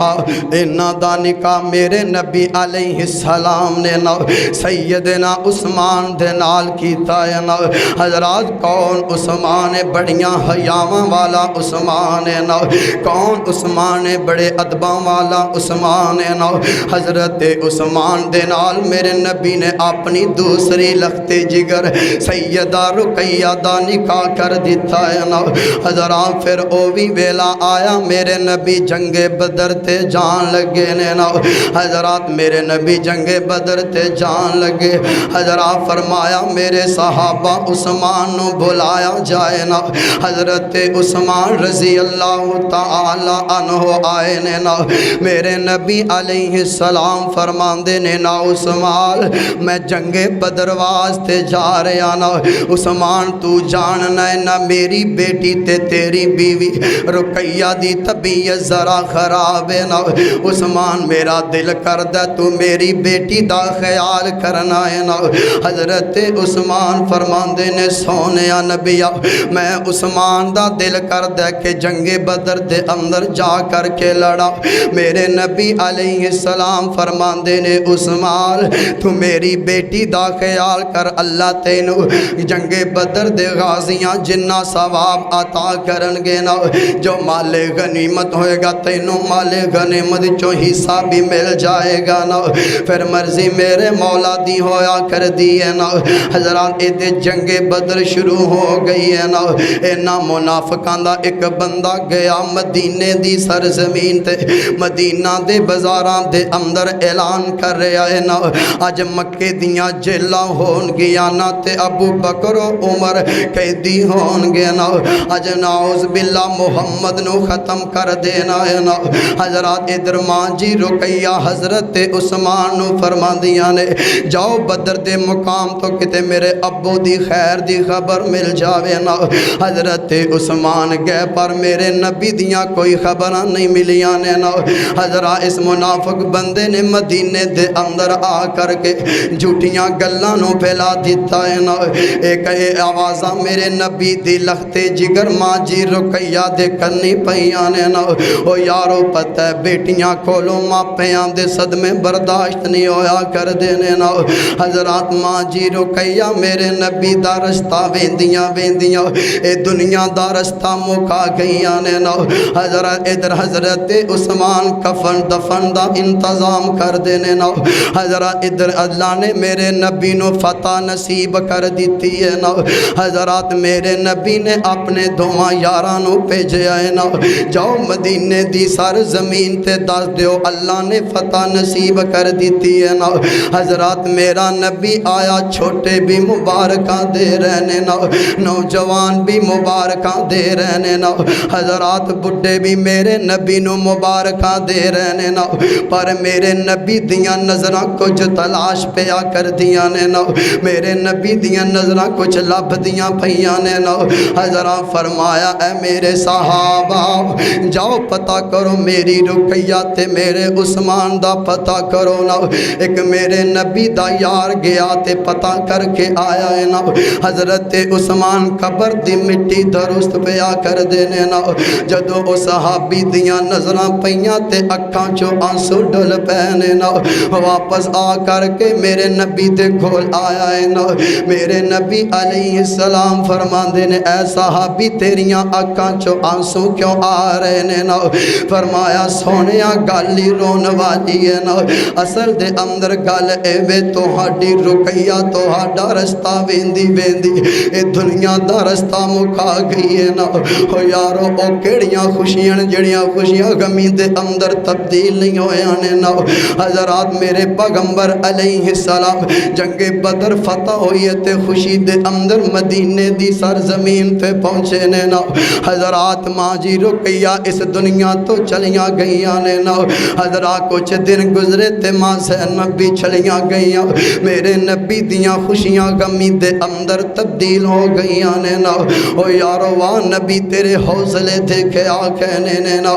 انہ دا نکاح میرے نبی علیہ السلام نے نا سیدنا عثمان دے نال کیتا ہے نا حضرات کون عثمان بڑیاں حیاواں والا عثمان نا کون عثمان بڑے ادباں والا عثمان نا حضرت عثمان دے نال میرے نبی نے اپنی دوسری لخت جگر سیدہ رقیہ دا نکاح کر دیتا ہے نا حضرات پھر او بھی ویلا آیا میرے نبی جنگ بدر تے جان لگے نے نا حضرات میرے نبی جنگ بدر تے جان لگے حضرات فرمایا میرے صحابہ عثمان نو بلایا جائے نا حضرت حضرت عثمان رضی اللہ تعالی عنہ آئے نے نا میرے نبی علیہ السلام فرماندے نے نا عثمان میں جنگ بدر واسطے جا رہا نا عثمان تو جاننا ہے نا میری بیٹی تے تیری بیوی رقیہ دی طبیعت ذرا خراب ہے نا عثمان میرا دل کردہ تو میری بیٹی دا خیال کرنا ہے نا حضرت عثمان فرماندے نے سونیا نبیہ میں عثمان دا دل کردہ کہ جنگ بدر دے اندر جا کر کے لڑا میرے نبی علیہ السلام فرماندے نے عثمان تو میری بیٹی دا خیال کر اللہ تینو جنگ بدر دے غازیاں جنہ ثواب عطا کرنگے نا جو مال غنیمت ہوئے گا تینو مال غنیمت جو حصہ بھی مل جائے گا نا پھر مرضی میرے مولا دی ہویا کر دیئے نا حضرات ایدے جنگ بدر شروع ہو گئی ہے نا اینا منافقان دا ایک بندہ گیا مدینے دی سرزمین تے مدینہ دے بزاران دے اندر اعلان کر رہا ہے نا آج مکے دیاں جیلہ ہون گیا نا تے ابو بکر و عمر قیدی ہون گیا نا آج نعوذ باللہ محمد نو ختم کر دینا ہے نا حضرات ادھر ماں جی رقیہ حضرت عثمان نو فرما دیا نے جاؤ بدر دے مقام تو کتے میرے ابو دی خیر دی خبر مل جاوے نا حضرت عثمان گئے پر میرے نبی دیاں کوئی خبرہ نہیں ملیاں نے نا حضرات اس منافق بندے نے مدینے دے اندر آ کر کے جھوٹیاں گلانوں پھیلا دیتا ہے نا ایک آوازہ میرے نبی دی لختے جگر ماں جی رقیہ دے کرنی پیانے نا او یارو پتہ ہے بیٹیاں کولوں ماں پیان دے صدمے برداشت نہیں ہویا کر دینے نا حضرات ماں جی رقیہ میرے نبی دا رستہ ویندیاں اے دنیا دا رستہ موقع گئیاں نے نا حضرت ادھر حضرت عثمان کفن دفن دا انتظام کر دینے نا حضرت ادھر اللہ نے میرے نبی نو فتح نصیب کر دیتی ہے نا حضرات میرے نبی نے اپنے دھواں یارانوں پہ جائے نا جاؤ مدینے دی سر زمین تے دس دیو اللہ نے فتح نصیب کر دیتی ہے نا حضرات میرا نبی آیا چھوٹے بھی مبارکاں دے رہنے نا نوجوان بھی مبارکاں دے رہنے نا حضرات بڑھے بھی میرے نبی نو مبارکاں دے رہنے نا پر میرے نبی دیاں نظرہ کچھ تلاش پیا کر دیاں نے نا میرے نبی دیاں نظرہ کچھ لب دیاں پھیانے نا حضرات فرمایا اے میرے صحابہ جاؤ پتہ کرو میری رقیہ تے میرے عثمان دا پتہ کرو نا ایک میرے نبی دا یار گیا تے پتہ کر کے آیا ہے نا حضرت عثمان قبر دی مٹی درست پیا کر دینے نا جدو او صحابی دیاں نظران پہیاں تے اکھاں چو آنسو ڈل پہنے نا واپس آ کر کے میرے نبی دے گھول آیا ہے نا میرے نبی علیہ السلام فرمان دینے اے صحابی تیریاں اکھاں چو آنسو کیوں آ رہے نے نا فرمایا سونیا گالی رون والی ہے نا اصل دے اندر گال ایوے تو ہاڑی رقیہ تو ہاڑا رستہ ویندی اے دنیا دا رستہ مکھا گئی ہے نا ہو یارو او کیڑیاں خوشیاں جڑیاں خوشیاں غمی دے اندر تبدیل نہیں ہوئے آنے نا حضرات میرے پیغمبر علیہ السلام جنگ بدر فتح ہوئی ہے تے خوشی دے اندر مدینے دی سرزمین تے پہنچے نے نا حضرات ماں جی رقیہ اس دنیا تو چلیاں گئیاں نے نا حضرات کچھ دن گزرے تے ماں زینب بھی چلیاں گئیاں میرے نبی دیاں خوشیاں غمی دے اندر تبدیل ہو گئیاں نے نا او یارو وہاں نبی تیرے حوصلے دیکھے آ کہنے نے نا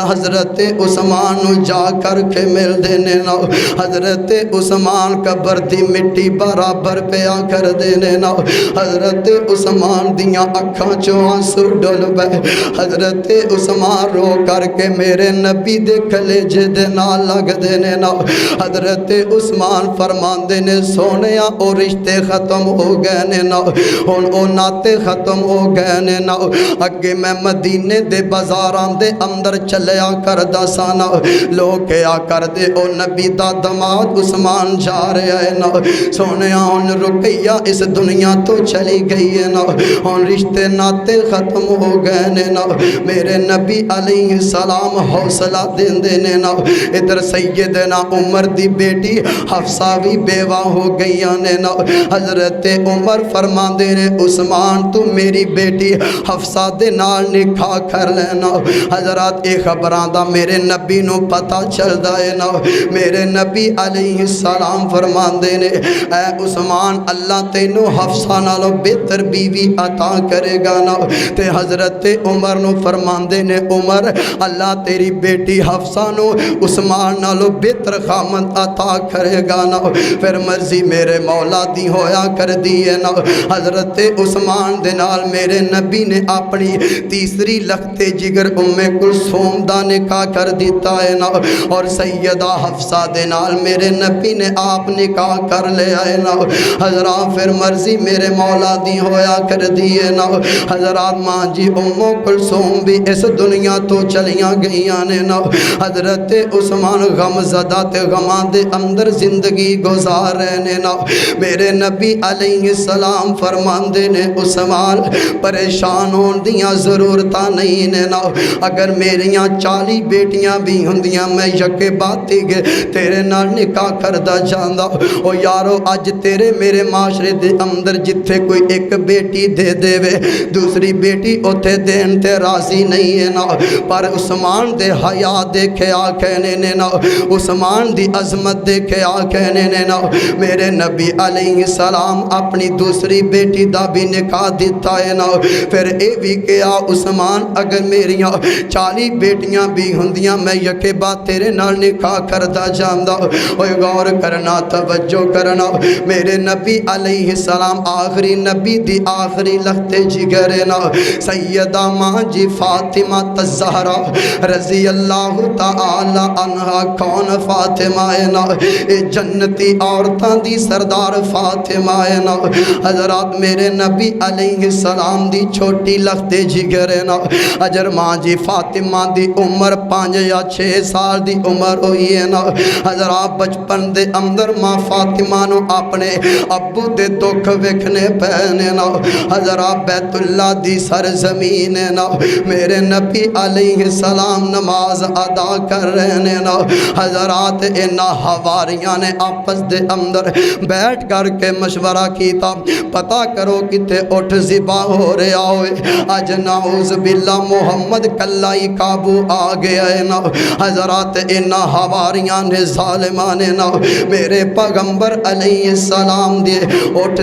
حضرت عثمان جا کر کے مل دینے نا حضرت عثمان قبر دی مٹی برابر پہ آ کر دینے نا حضرت عثمان دیاں اکھاں چو آنسو ڈل بے حضرت عثمان رو کر کے میرے نبی دے کلیجے دے نا لگ دینے نا حضرت عثمان فرمان دینے سونیا او رشتے ختم ہو گئے نے نا او ناتے ختم ہو گئے نے نا اگے میں مدینے دے بازاران دے اندر چلیا کر دا سانا لوگ کیا کر دے او نبی دا دماد عثمان جا رہے ہیں نا سونیا ان رقیہ اس دنیا تو چلی گئی ہے نا ان رشتے ناتے ختم ہو گئے نے نا میرے نبی علیہ السلام حوصلہ دین دینے نا ادھر سیدنا عمر دی بیٹی حفصہ بھی بیوہ ہو گئی نے نا حضرت عمر فرما دینے عثمان تو میری بیٹی حفصہ دے نال نکاح کر لینا۔ حضرات اے خبراں دا میرے نبی نو پتہ چلدا ہے نا، میرے نبی علیہ السلام فرماندے نے اے عثمان اللہ تینو حفصہ نالو بہتر بیوی عطا کرے گا نا۔ تے حضرت عمر نو فرماندے نے عمر اللہ تیری بیٹی حفصہ نو عثمان نالو بہتر خامد عطا کرے گا نا، پھر مرضی میرے مولا دی ہویا کر دیے نا۔ حضرت عثمان دے نال میرے نبی نے اپنی تیسری لخت جگر کلثوم دا نکاح کر دیتا ہے نا، اور سیدہ حفصہ دے نال میرے نبی نے آپ نکاح کر لے آئے نا۔ حضرات پھر مرضی میرے مولا دی ہویا کر دیے نا۔ حضرات ماں جی کلثوم بھی اس دنیا تو چلیاں گئیاں نے نا۔ حضرت عثمان غم زدہ تے غماں دے اندر زندگی گزار رہنے نا۔ میرے نبی علیہ السلام فرماندے نے عثمان پریشان ہون دیاں ضرورتاں نہیں نے نا، اگر میریاں 40 بیٹیاں بھی ہندیاں میں یکے باتی گے تیرے نال نکاح کردہ جاندہ۔ او یارو اج تیرے میرے معاشرے دے اندر جتھے کوئی ایک بیٹی دے دے وے دوسری بیٹی اوتھے دین تے راضی نہیں ہے نا، پر عثمان دے حیا دیکھے آ کہنے نے نا، عثمان دی عظمت دیکھے آ کہنے نے نا، میرے نبی علیہ السلام اپنی دوسری بیٹی دا بھی نکاح دیتا ہے نا۔ پھر اے بھی کیا عثمان اگر میریاں 40 بیٹیاں بھی ہندیاں میں یکے بات تیرے نال نکاح کردہ جاندہ۔ اوہ غور کرنا توجہ کرنا، میرے نبی علیہ السلام آخری نبی دی آخری لخت جگر نا، سیدہ ماں جی فاطمہ الزہرا رضی اللہ تعالی عنہ کون فاطمہ نا، اے جنتی عورتاں دی سردار فاطمہ نا۔ حضرات میرے نبی علیہ السلام دی چھوٹی لخت جگر نا، اجر ماں جی فاطمہ دی عمر 5 یا 6 سال دی عمر ہوئی ہے نا۔ حضرات بچپن دے اندر ماں فاطمہ نو اپنے ابو دے دکھ وکھنے پہنے نا۔ حضرات بیت اللہ دی سرزمین ہے نا، میرے نبی علیہ السلام نماز ادا کر رہے نا۔ حضرات انہا حواریاں نے آپس دے اندر بیٹھ کر کے مشورہ کیتا پتہ کرو کتے اٹھ ذبح ہو رہا ہوئے، اج نعوذ باللہ محمد کلائی قابو آ گیا ہے نا۔ حضرات انہا حواریاں نے ظالمان نا میرے پیغمبر علیہ السلام دے اٹھ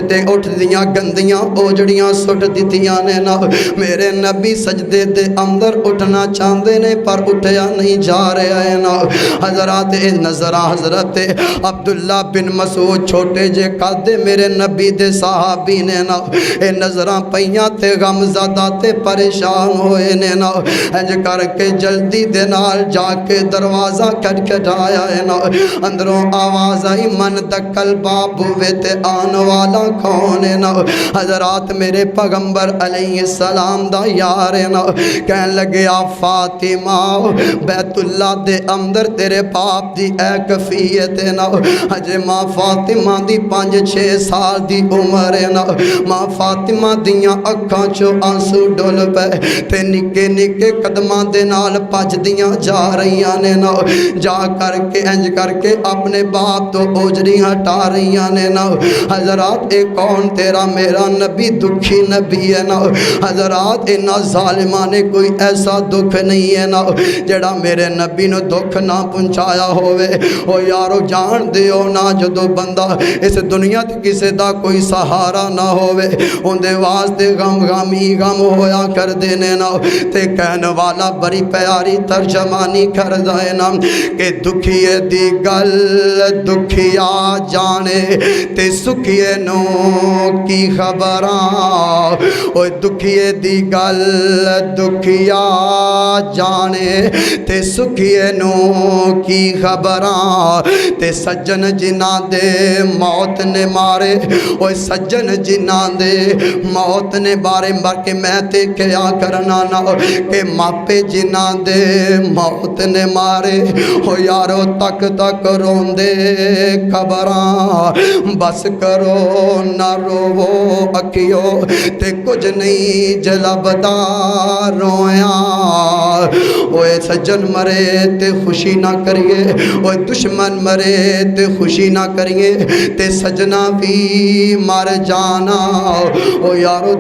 دیاں گندیاں اوجڑیاں سٹ دیتیاں نے نا۔ میرے نبی سجدے دے اندر اٹھنا چاندے نے پر اٹھیا نہیں جا رہا ہے نا۔ حضرات نظرہ حضرت عبداللہ بن مسعود چھوٹے جے قدے میرے نبی دے صحابی نے نا، اے نظرہ پہیاں تے غم زدہ تے پریشان ہوئے نے نا، انج کر کے جلدی دے نال جا کے دروازہ کھٹکھٹایا ہے نا۔ اندروں آواز آئی من دکل باب ہوئے تے آن والا کون ہے نا۔ حضرات میرے پیغمبر علیہ السلام دا یار ہے نا، کہن لگے فاطمہ بیت اللہ دے اندر تیرے باپ دی اے کفیت ہے نا۔ ہجے ماں فاطمہ دی 5-6 سال دی عمر ہے نا، ماں فاطمہ دیاں اکھاں چو آنسو ڈول پے تے نکے نکے قدماں دے نال پج دیاں جا رہیاں نے نا، جا کر کے انج کر کے اپنے باپ تو اوجری ہٹا رہیاں نے نا۔ حضرات اے کون تیرا میرا نبی دکھی نبی ہے نا۔ حضرات انہا ظالمہ نے کوئی ایسا دکھ نہیں ہے نا جڑا میرے نبی نو دکھ نہ پہنچایا ہوئے۔ او یارو جان دیو نا جدو بندہ اس دنیا تے کسے دا کوئی سہارا نہ ہوئے اندے واسطے غم غمی غم ہویا کر دینے نا، تے کہنے والا بڑی پیاری ترجمانی کر دائے نا کہ دکھیے دی گل دکھیا جانے تے سکھیے نو کی خبراں، اوہ دکھیے دی گل دکھیا جانے تے سکھیے نو کی خبراں، تے سجن جنہ دے موت نے مارے، اوہ سجن جنہ دے موت نے بارے مر کے میں تے کیا کرنا نا، کہ ماپے جنہ دے موت نے مارے، او یارو تک تک رون دے خبراں، بس کرو نہ روو اکیو تے کچھ نہیں جلبدا رویاں، اوے سجن مرے تے خوشی نہ کریے، اوے دشمن مرے تے خوشی نہ کریے، تے سجنا بھی مر جانا، او یارو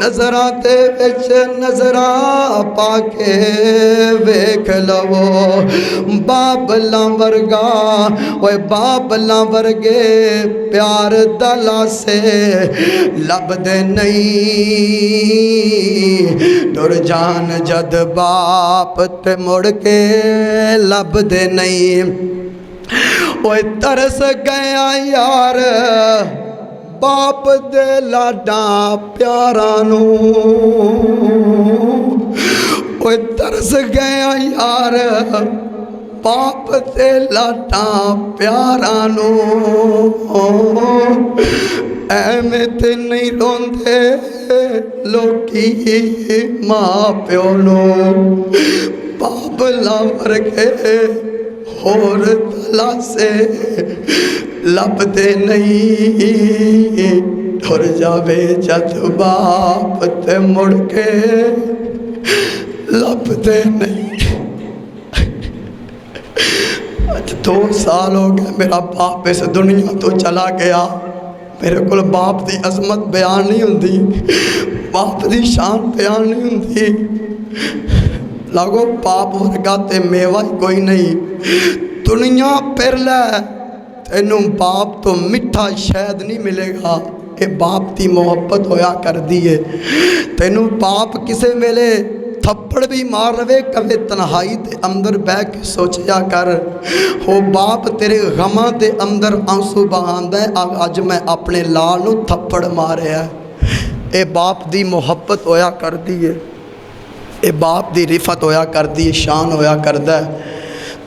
نظراں تے وچ نظراں پا کے ویکھ لو بابلاں ورگا اوے بابلاں ورگے پیار دلا سے لب دے نہیں ٹر جان جد باپ تے مڑ کے لب دے نہیں اوے ترس گیا یار باپ دے لاڈاں پیاراں نوں اوے ترس گیا یار باپ دے لاڈاں پیاراں نوں ایویں تے نہیں روندے لوکی ماں پیو نوں بابلا ورگے ہور دلا سے لب دے نہیں ٹر جاوے جد باپ تے مڑ کے لب دے نہیں 2 سال ہو گئے میرا باپ اس دنیا تو چلا گیا میرے کو باپ دی عظمت بیان نہیں ہوندی باپ دی شان بیان نہیں ہوندی لاگو باپ ورگا تے میوہ کوئی نہیں دنیا پھر لے تینوں باپ تو مٹھا شہد نہیں ملے گا اے باپ دی محبت ہویا کر دیئے تینوں باپ کسے ملے تھپڑ بھی مار روے کبھی تنہائی دے اندر بے کے سوچیا کر ہو باپ تیرے غمہ دے اندر آنسو بہاندہ ہے آج میں اپنے لالوں تھپڑ مارے ہے اے باپ دی محبت ہویا کر دیئے اے باپ دی رفت ہویا کر دیئے شان ہویا کر دے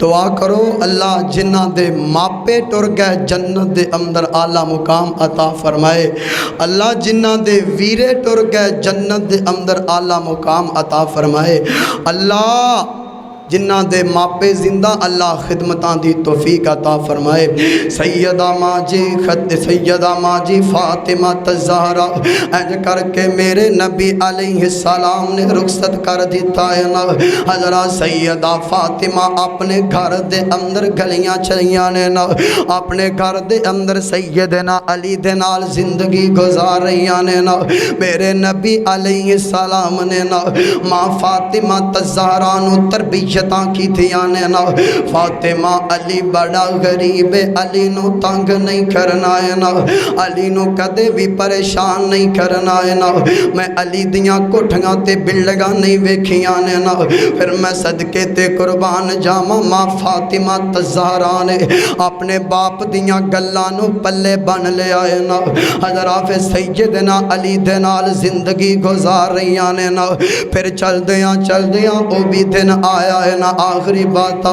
دعا کرو اللہ جنہ دے ماپے ٹر گئے جنت دے اندر اعلیٰ مقام عطا فرمائے اللہ جنہ دے ویرے ٹر گئے جنت دے اندر اعلیٰ مقام عطا فرمائے اللہ جنہ دے ماپے زندہ اللہ خدمتاں دی توفیق عطا فرمائے سیدہ ماں جی فاطمہ الزہرا انج کر کے میرے نبی علیہ السلام نے رخصت کر دیتا ہے نا حضرت سیدہ فاطمہ اپنے گھر دے اندر گلیاں چلیاں نے نا اپنے گھر دے اندر سیدنا علی دے نال زندگی گزار رہیاں نے نا میرے نبی علیہ السلام نے نا ماں فاطمہ الزہرا نو تربیت کی تھیاں نے نا فاطمہ علی بڑا غریب علی نو تنگ نہیں کرنا ہے نا علی نو کدے بھی پریشان نہیں کرنا ہے نا میں علی دیاں کوٹھیاں تے بلڈگاں نہیں ویکھیاں نے نا پھر میں صدقے تے قربان جاواں ماں فاطمہ الزہرا نے اپنے باپ دیاں گلاں نو پلے بن لے آئے نا حضرات سیدنا علی دے نال زندگی گزار رہیاں نے نا پھر چل دیاں او بھی دن آیا ہے نا آخری بات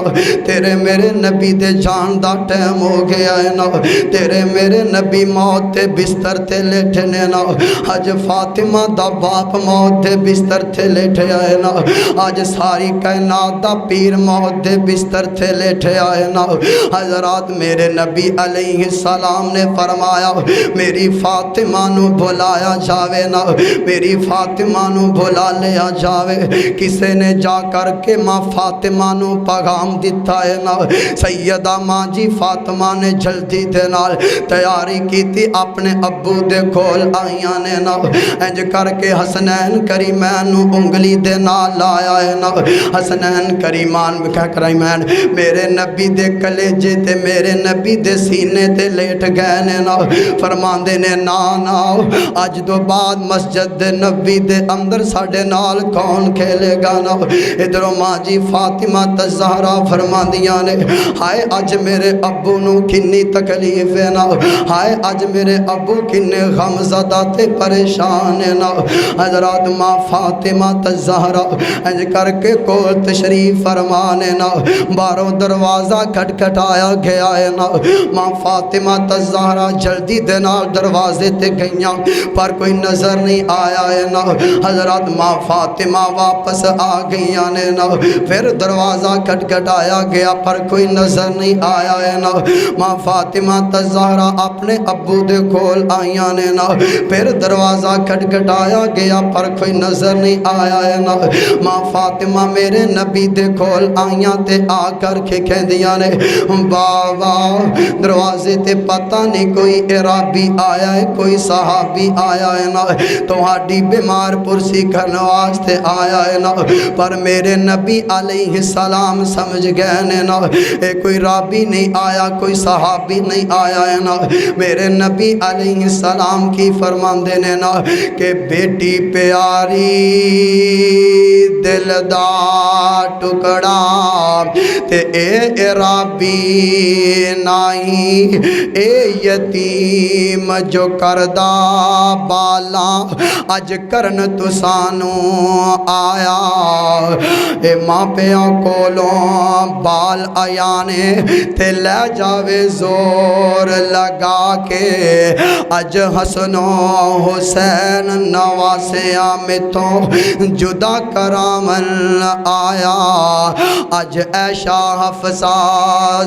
تیرے میرے نبی دے جان دا ٹائم ہو گیا ہے نا تیرے میرے نبی موت تے بستر تے لیٹھے نے نا آج فاطمہ دا باپ موت دے بستر تے لیٹھے آئے نا آج ساری کائنات دا پیر موت دے بستر تے لیٹھے آئے نا حضرات میرے نبی علیہ السلام نے فرمایا میری فاطمہ نو بھلایا جاوے نا میری فاطمہ نو بھلا لیا جاوے کسے نے جا کر کے ماں فاطمہ نو پیغام دیتا ہے نا سیدہ ماں جی فاطمہ نے جلدی دے نال تیاری کی تھی اپنے ابو دے کھول آئیاں نے نا انج کر کے حسنین کریمین نو انگلی دے نال لایا ہے نا حسنین کریمان کریمین میرے نبی دے کلیجے تے میرے نبی دے سینے تے لیٹ گئے نے نا فرمان دے نے نا اج دو بعد مسجد دے نبی دے اندر ساڑے نال کون کھیلے گا نا ادھروں ماں جی فاطمہ الزہرا فرما دیا نے ہائے اج میرے ابو نو کنی تکلیف ہے نا ہائے اج میرے ابو کنے غم زدہ تے پریشان ہے نا حضرات ماں فاطمہ الزہرا انج کر کے کول تشریف فرمانے نا باروں دروازہ کھٹکھٹایا گیا ہے نا ماں فاطمہ الزہرا جلدی دے نال دروازے تے گئیاں پر کوئی نظر نہیں آیا ہے نا حضرات ماں فاطمہ واپس آ گئیاں نے نا پھر پھر دروازہ کھٹکھٹایا گیا پر کوئی نظر نہیں آیا ہے نا ماں فاطمہ الزہرا اپنے ابو دے کول آئیاں نے نا پھر دروازہ کھٹکھٹایا گیا پر کوئی نظر نہیں آیا ہے نا ماں فاطمہ میرے نبی دے کول آئیاں تے آ کر کے کہندیاں نے بابا دروازے تے پتہ نہیں کوئی عرابی آیا ہے کوئی صحابی آیا ہے نا تہاڈی بیمار پرسی کرنے واسطے آیا ہے نا پر میرے نبی علیہ السلام سمجھ گئے نے نا اے کوئی رابی نہیں آیا کوئی صحابی نہیں آیا ہے نا میرے نبی علیہ السلام کی فرماندے نے نا کہ بیٹی پیاری دل دا ٹکڑا تے اے عرابی نائی اے یتیم جو کردہ بالا اج کرن تو سانو آیا اے ماں پیاں کولوں بال آیانے تے لے جاوے زور لگا کے اج حسن و حسین نواسیاں میں تو جدا کرامن آیا اج عائشہ حفصہ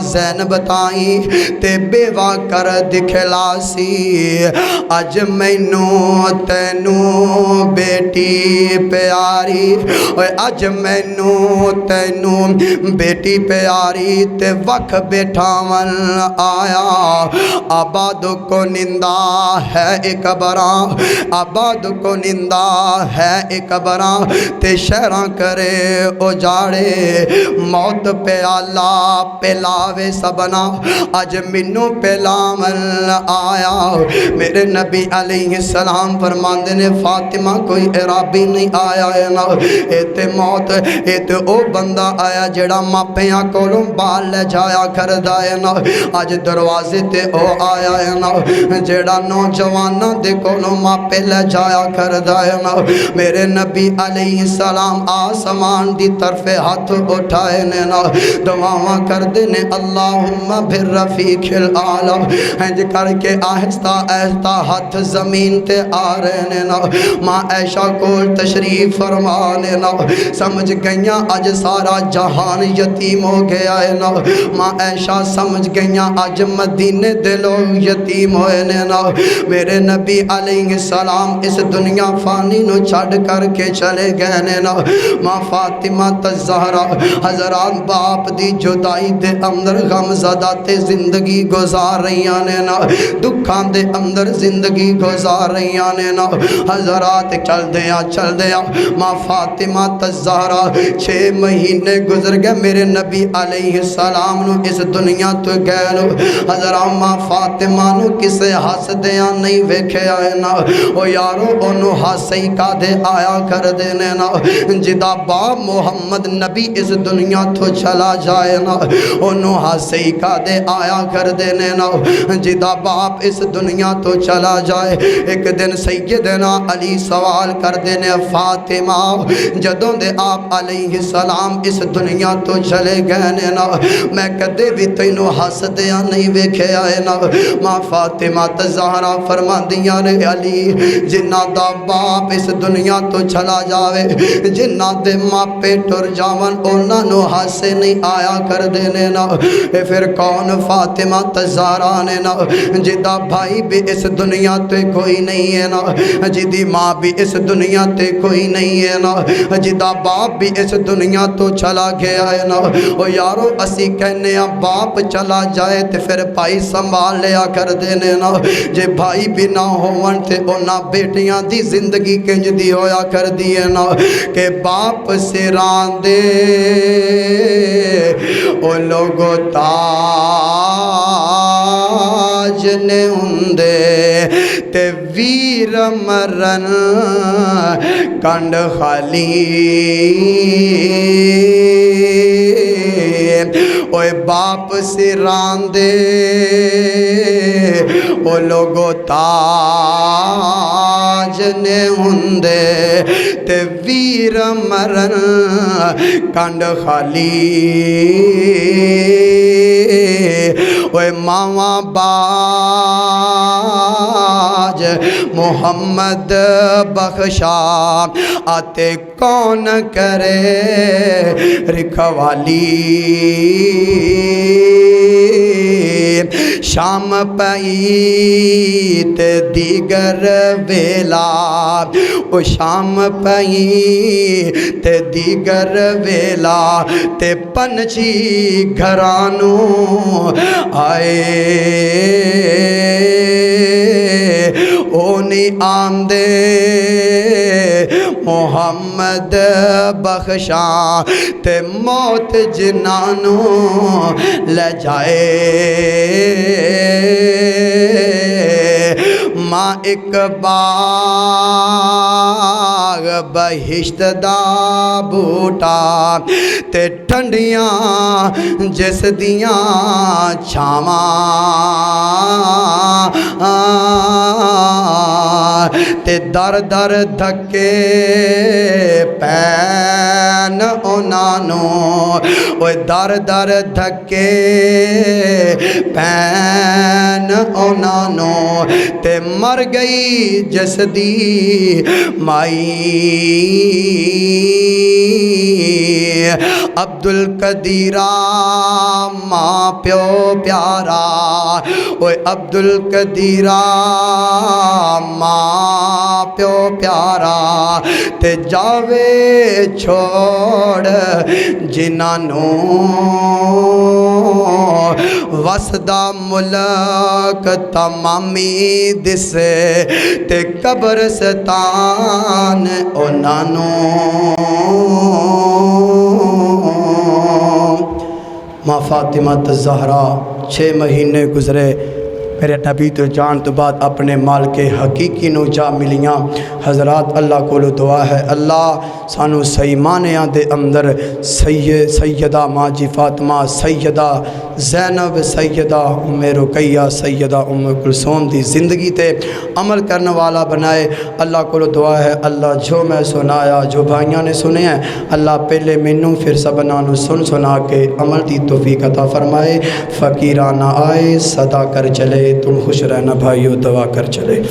زینب تائیں تے بیوہ کر دکھلاسی اج مینوں تینوں بیٹی پیاری اج مینوں تینوں بیٹی پیاری تے وقت بیٹھاون آیا آباد کو نندہ ہے ایک براں آباد کو نندہ ہے ایک براں تے شہراں کرے اجاڑے موت پہ آلہ پلاوے سبنا اج منو پلاون آیا میرے نبی علیہ السلام فرماندے نے فاطمہ کوئی عرابی نہیں آیا ہے نا اے تے موت اے تے او بندہ آیا جڑا ماپیاں کولوں بال لے جایا کردہ ہے نا اج دروازے تے او آیا ہے نا جڑا نوجوانہ دے کولوں ماپے لے جایا کردہ ہے نا میرے نبی علیہ السلام آسمان دی طرف ہاتھ اٹھائے نے نا دعاواں کر دے نے اللہم بالرفیق العالی ہنج کر کے آہستہ آہستہ ہاتھ زمین تے آ رہے نے نا ماں عائشہ کول تشریف فرمانے نا سمجھ گئیاں اج سارا جہان یتیم ہو گیا ہے نا ماں عائشہ سمجھ گئیاں اج مدینے دے لوگ یتیم ہوئے نے نا میرے نبی علیہ السلام اس دنیا فانی نو چھڑ کر کے چلے گئے نے نا ماں فاطمہ الزہرا حضرات باپ دی جدائی دے اندر غم زدہ تے زندگی گزار رہیاں نے نا دکھان دے اندر زندگی گزار رہیاں نے نا حضرات چل دیا ماں فاطمہ الزہرا 6 مہینے گزر گئے میرے نبی علیہ السلام نو اس دنیا تو گئے نو حضرات ماں فاطمہ نو کسے ہس دیا نہیں ویکھے آئے نا او یارو انو ہسی کا دے آیا کر دینے نا جدا باپ محمد نبی اس دنیا تو چلا جائے نا انو ہسی کا دے آیا کر دینے نا جدا باپ اس دنیا تو چلا جائے ایک دن سیدنا علی سوال کر دینے فاطمہ جدوں دے آپ علیہ السلام اس دنیا تو چلے گئے نا میں کدے بھی تینوں ہس دیا نہیں ویکھے آئے نا ماں فاطمہ الزہرا فرما دیا نے علی جنہ دا باپ اس دنیا تو چلا جاوے جنہ دے ماپے ٹر جاون اونا نو ہاسے نہیں آیا کر دینے نا اے پھر کون فاطمہ الزہرا نے نا جدہ بھائی بھی اس دنیا تے کوئی نہیں ہے نا جدی ماں بھی اس دنیا تے کوئی نہیں ہے نا جدہ باپ بھی اس دنیا تو چلا گیا ہے نا او یارو اسی کہنے ہیں باپ چلا جائے تے پھر بھائی سنبھال لیا کر دینے نا جے بھائی بھی نہ ہون تے اونا بیٹیاں دی زندگی کنج دی ہویا کر دیے نا کہ باپ سران دے او لوگو تاج نے ہندے تے ویر مرن کنڈ خالی اوے باپ سران دے او لوگو تاج نے ہندے تے ویر مرن کنڈ خالی اوے ماواں با تاج محمد بخشا آتے کون کرے رکھوالی شام پئی تے دیگر ویلا او شام پئی تے دیگر ویلا تے پنچھی گھرانو آئے اونی آمدے محمد بخشاں تے موت جنانو لے جائے ماں ایک باغ بہشت دا بوٹا تے ٹھنڈیاں جس دیاں چھاواں تے در در دھکے پین اونانو اوے در در دھکے پین اونانو تے مر گئی جس دی مائی عبدالقدیرہ ماں پیو پیارا اوے عبدالقدیرہ ماں پیو پیارا تے جاوے چھوڑ جنانوں وسدہ ملک تمامی دسے تے قبرستان اونانوں ماں فاطمہ الزہرا 6 مہینے گزرے میرے نبی تو جان تو بعد اپنے مال کے حقیقی نو جا ملیاں حضرات اللہ کو دعا ہے اللہ سانو صحیح معنیاں دے اندر سیدہ ماں جی فاطمہ سیدہ زینب سیدہ ام رقیہ سیدہ ام کلثوم دی زندگی تے عمل کرنے والا بنائے اللہ کو دعا ہے اللہ جو میں سنایا جو بھائیاں نے سنے ہیں اللہ پہلے منوں پھر سبنا نو سنا کے عمل دی توفیق عطا فرمائے فقیرانہ آئے صدا کر چلے تم خوش رہنا بھائیو دعا کر چلے